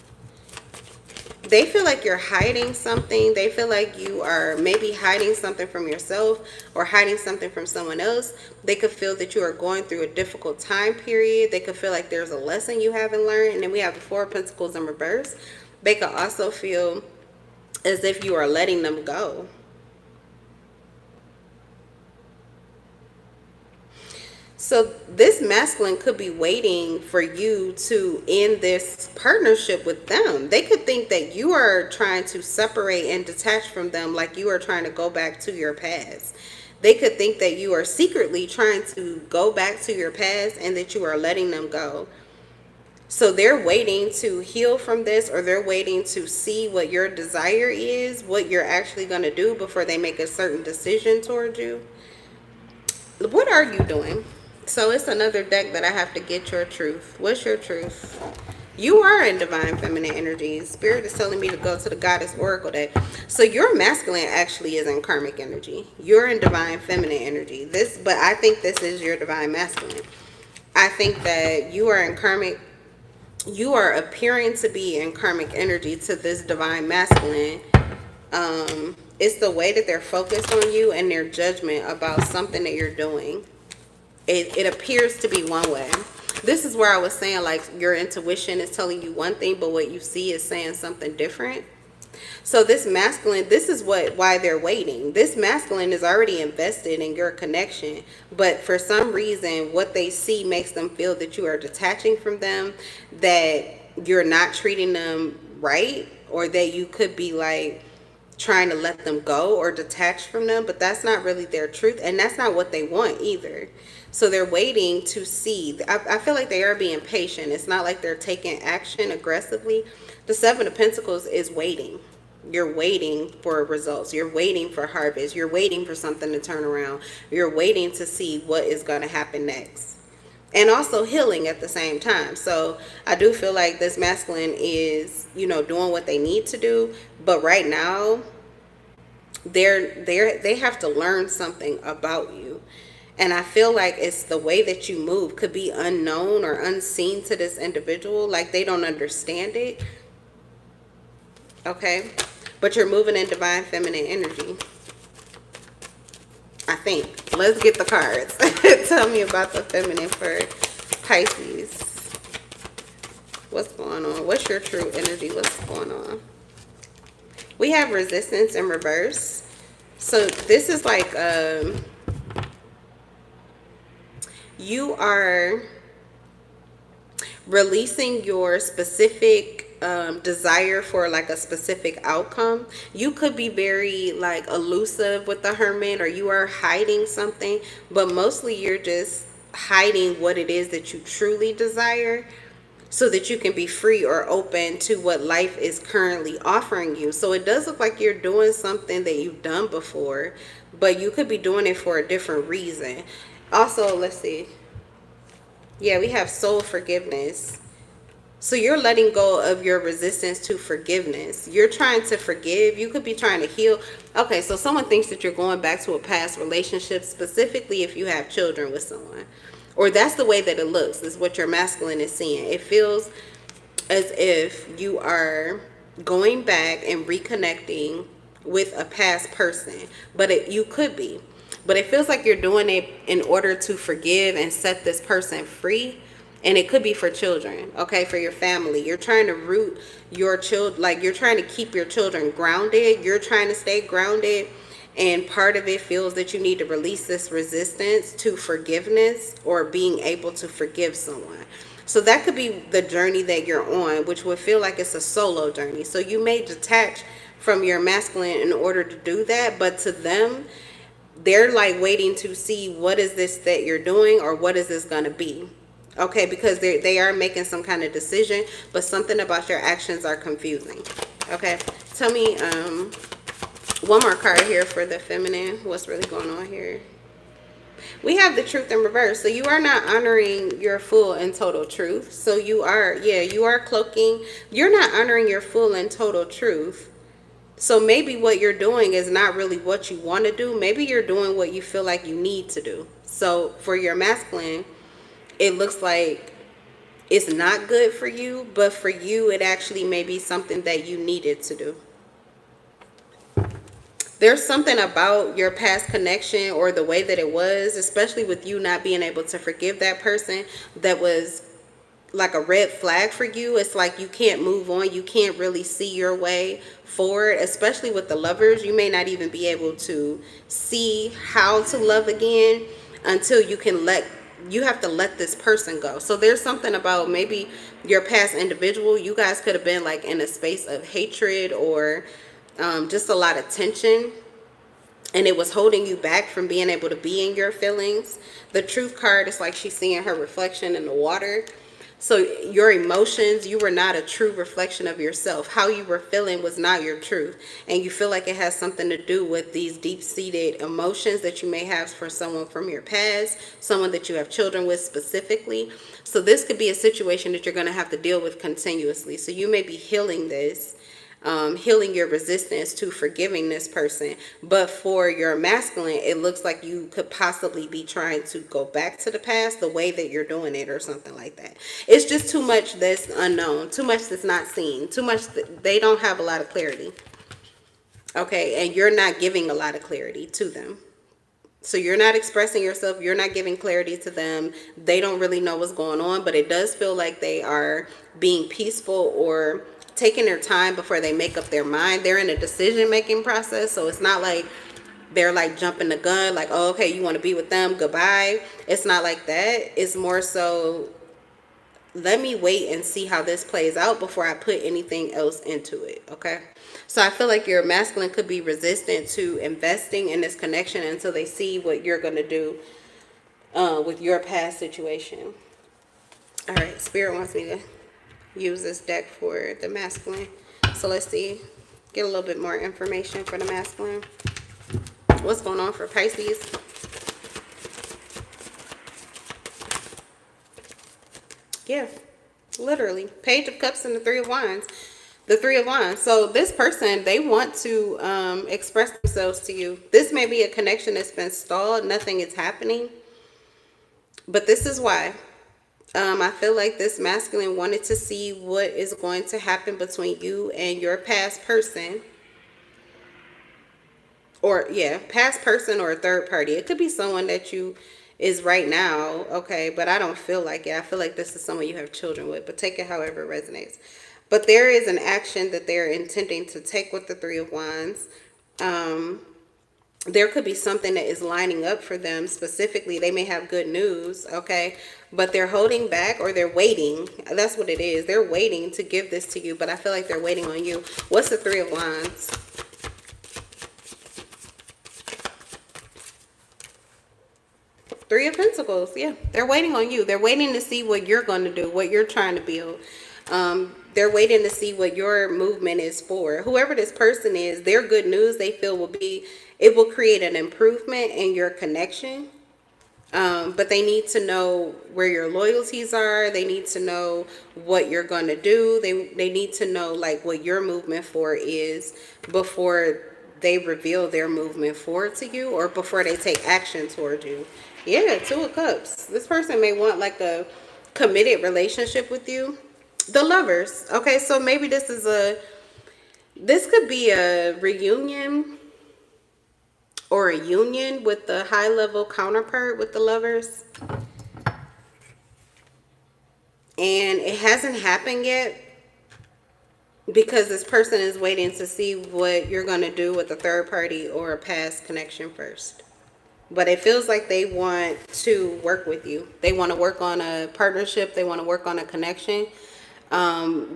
They feel like you're hiding something. They feel like you are maybe hiding something from yourself or hiding something from someone else. They could feel that you are going through a difficult time period. They could feel like there's a lesson you haven't learned. And then we have the Four of Pentacles in reverse. They could also feel as if you are letting them go. So this masculine could be waiting for you to end this partnership with them. They could think that you are trying to separate and detach from them, like you are trying to go back to your past. They could think that you are secretly trying to go back to your past and that you are letting them go. So they're waiting to heal from this, or they're waiting to see what your desire is, what you're actually going to do before they make a certain decision towards you. What are you doing? So it's another deck that I have to get your truth. What's your truth? You are in divine feminine energy. Spirit is telling me to go to the goddess oracle deck. So your masculine actually is in karmic energy. You're in divine feminine energy. But I think this is your divine masculine. I think that you are in karmic. You are appearing to be in karmic energy to this divine masculine. It's the way that they're focused on you and their judgment about something that you're doing. It appears to be one way. This is where I was saying, like, your intuition is telling you one thing, but what you see is saying something different. So this masculine, this is why they're waiting. This masculine is already invested in your connection, but for some reason, what they see makes them feel that you are detaching from them, that you're not treating them right, or that you could be like trying to let them go or detach from them, but that's not really their truth, and that's not what they want either. So they're waiting to see. I feel like they are being patient. It's not like they're taking action aggressively. The Seven of Pentacles is waiting. You're waiting for results. You're waiting for harvest. You're waiting for something to turn around. You're waiting to see what is going to happen next. And also healing at the same time. So I do feel like this masculine is, doing what they need to do. But right now, they have to learn something about you. And I feel like it's the way that you move could be unknown or unseen to this individual. Like they don't understand it. Okay? But you're moving in divine feminine energy. I think. Let's get the cards. Tell me about the feminine for Pisces. What's going on? What's your true energy? What's going on? We have resistance in reverse. So this is like you are releasing your specific desire for like a specific outcome. You could be very like elusive with the Hermit, or you are hiding something, but mostly you're just hiding what it is that you truly desire, so that you can be free or open to what life is currently offering you. So it does look like you're doing something that you've done before, but you could be doing it for a different reason. Also, let's see. Yeah, we have soul forgiveness. So you're letting go of your resistance to forgiveness. You're trying to forgive. You could be trying to heal. Okay, so someone thinks that you're going back to a past relationship, specifically if you have children with someone. Or that's the way that it looks, is what your masculine is seeing. It feels as if you are going back and reconnecting with a past person. But you could be. But it feels like you're doing it in order to forgive and set this person free. And it could be for children, okay, for your family. You're trying to root your children, like you're trying to keep your children grounded. You're trying to stay grounded. And part of it feels that you need to release this resistance to forgiveness or being able to forgive someone. So that could be the journey that you're on, which would feel like it's a solo journey. So you may detach from your masculine in order to do that. But to them, they're like waiting to see, what is this that you're doing, or what is this going to be? Okay, because they are making some kind of decision, but something about your actions are confusing. Okay, tell me one more card here for the feminine. What's really going on here? We have the truth in reverse. So you are not honoring your full and total truth. So you are cloaking. You're not honoring your full and total truth. So maybe what you're doing is not really what you want to do. Maybe you're doing what you feel like you need to do. So for your masculine, it looks like it's not good for you, but for you, it actually may be something that you needed to do. There's something about your past connection or the way that it was, especially with you not being able to forgive that person, that was like a red flag for you. It's like you can't move on. You can't really see your way forward, especially with the Lovers. You may not even be able to see how to love again until you have to let this person go. So there's something about maybe your past individual. You guys could have been like in a space of hatred or just a lot of tension, and it was holding you back from being able to be in your feelings. The Truth card is like she's seeing her reflection in the water. So your emotions, you were not a true reflection of yourself. How you were feeling was not your truth. And you feel like it has something to do with these deep-seated emotions that you may have for someone from your past, someone that you have children with specifically. So this could be a situation that you're going to have to deal with continuously. So you may be healing this, healing your resistance to forgiving this person. But for your masculine, it looks like you could possibly be trying to go back to the past, the way that you're doing it or something like that. It's just too much that's unknown, too much that's not seen, too much that they don't have a lot of clarity. Okay, and you're not giving a lot of clarity to them. So you're not expressing yourself, you're not giving clarity to them. They don't really know what's going on, but it does feel like they are being peaceful or taking their time before they make up their mind. They're in a decision-making process, so it's not like they're like jumping the gun, like, oh, okay, you want to be with them, goodbye. It's not like that. It's more so, let me wait and see how this plays out before I put anything else into it, okay? So I feel like your masculine could be resistant to investing in this connection until they see what you're going to do with your past situation. All right, Spirit wants me to use this deck for the masculine. So let's see, get a little bit more information for the masculine. What's going on for Pisces? Yeah, literally. Page of Cups and the Three of Wands. The Three of Wands. So this person, they want to express themselves to you. This may be a connection that's been stalled. Nothing is happening. But this is why. I feel like this masculine wanted to see what is going to happen between you and your past person. Or, yeah, past person or a third party. It could be someone that you is right now, okay, but I don't feel like it. I feel like this is someone you have children with, but take it however it resonates. But there is an action that they're intending to take with the Three of Wands. There could be something that is lining up for them specifically. They may have good news, okay, but they're holding back or they're waiting. That's what it is. They're waiting to give this to you, but I feel like they're waiting on you. What's the Three of Wands? Three of Pentacles. Yeah, they're waiting on you. They're waiting to see what you're going to do, what you're trying to build. They're waiting to see what your movement is for. Whoever this person is, their good news they feel will be, it will create an improvement in your connection. But they need to know where your loyalties are. They need to know what you're going to do. They need to know like what your movement for is before they reveal their movement forward to you or before they take action toward you. Yeah, Two of Cups. This person may want like a committed relationship with you. The Lovers. Okay, so maybe this could be a reunion or a union with the high level counterpart with the Lovers. And it hasn't happened yet because this person is waiting to see what you're going to do with a third party or a past connection first. But it feels like they want to work with you. They want to work on a partnership. They want to work on a connection.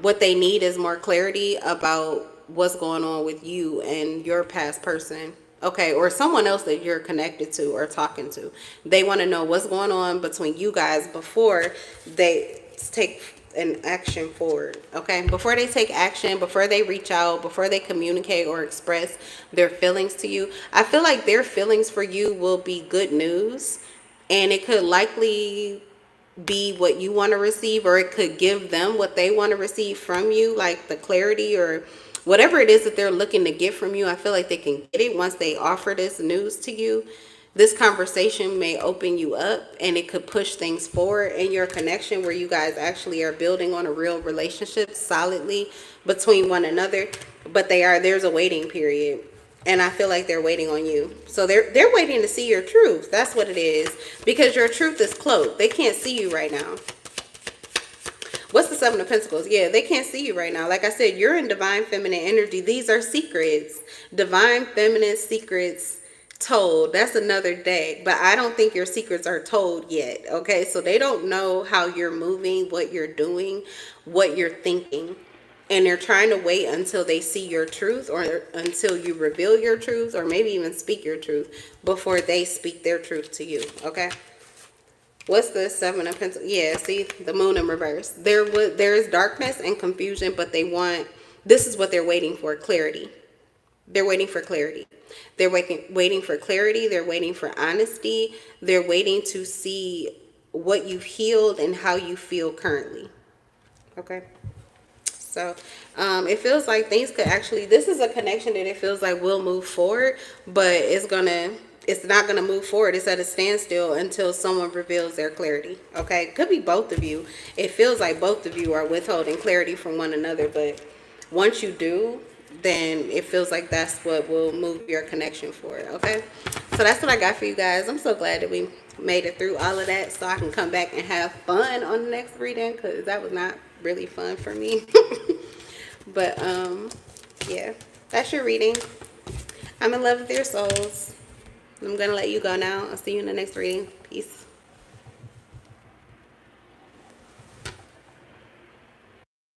What they need is more clarity about what's going on with you and your past person. Okay, or someone else that you're connected to or talking to. They want to know what's going on between you guys before they take an action forward. Okay, before they take action, before they reach out, before they communicate or express their feelings to you. I feel like their feelings for you will be good news, and it could likely be what you want to receive, or it could give them what they want to receive from you, like the clarity or whatever it is that they're looking to get from you. I feel like they can get it once they offer this news to you. This conversation may open you up and it could push things forward in your connection where you guys actually are building on a real relationship solidly between one another. But there's a waiting period. And I feel like they're waiting on you. So they're waiting to see your truth. That's what it is. Because your truth is cloaked. They can't see you right now. What's the Seven of Pentacles? Yeah, they can't see you right now. Like I said, you're in divine feminine energy. These are secrets. Divine feminine secrets told. That's another day. But I don't think your secrets are told yet. Okay, so they don't know how you're moving, what you're doing, what you're thinking. And they're trying to wait until they see your truth or until you reveal your truth or maybe even speak your truth before they speak their truth to you. Okay. What's the Seven of Pentacles? Yeah, see, the Moon in reverse. There is darkness and confusion, but this is what they're waiting for, clarity. They're waiting for clarity. They're waiting for clarity. They're waiting for honesty. They're waiting to see what you've healed and how you feel currently. Okay. So it feels like things could actually, this is a connection that it feels like will move forward, but it's not gonna move forward. It's at a standstill until someone reveals their clarity. Okay, it could be both of you. It feels like both of you are withholding clarity from one another, but once you do, then it feels like that's what will move your connection forward. Okay, so that's what I got for you guys. I'm so glad that we made it through all of that, so I can come back and have fun on the next reading, because that was not really fun for me. But yeah, that's your reading. I'm in love with your souls. I'm gonna let you go now. I'll see you in the next reading. Peace.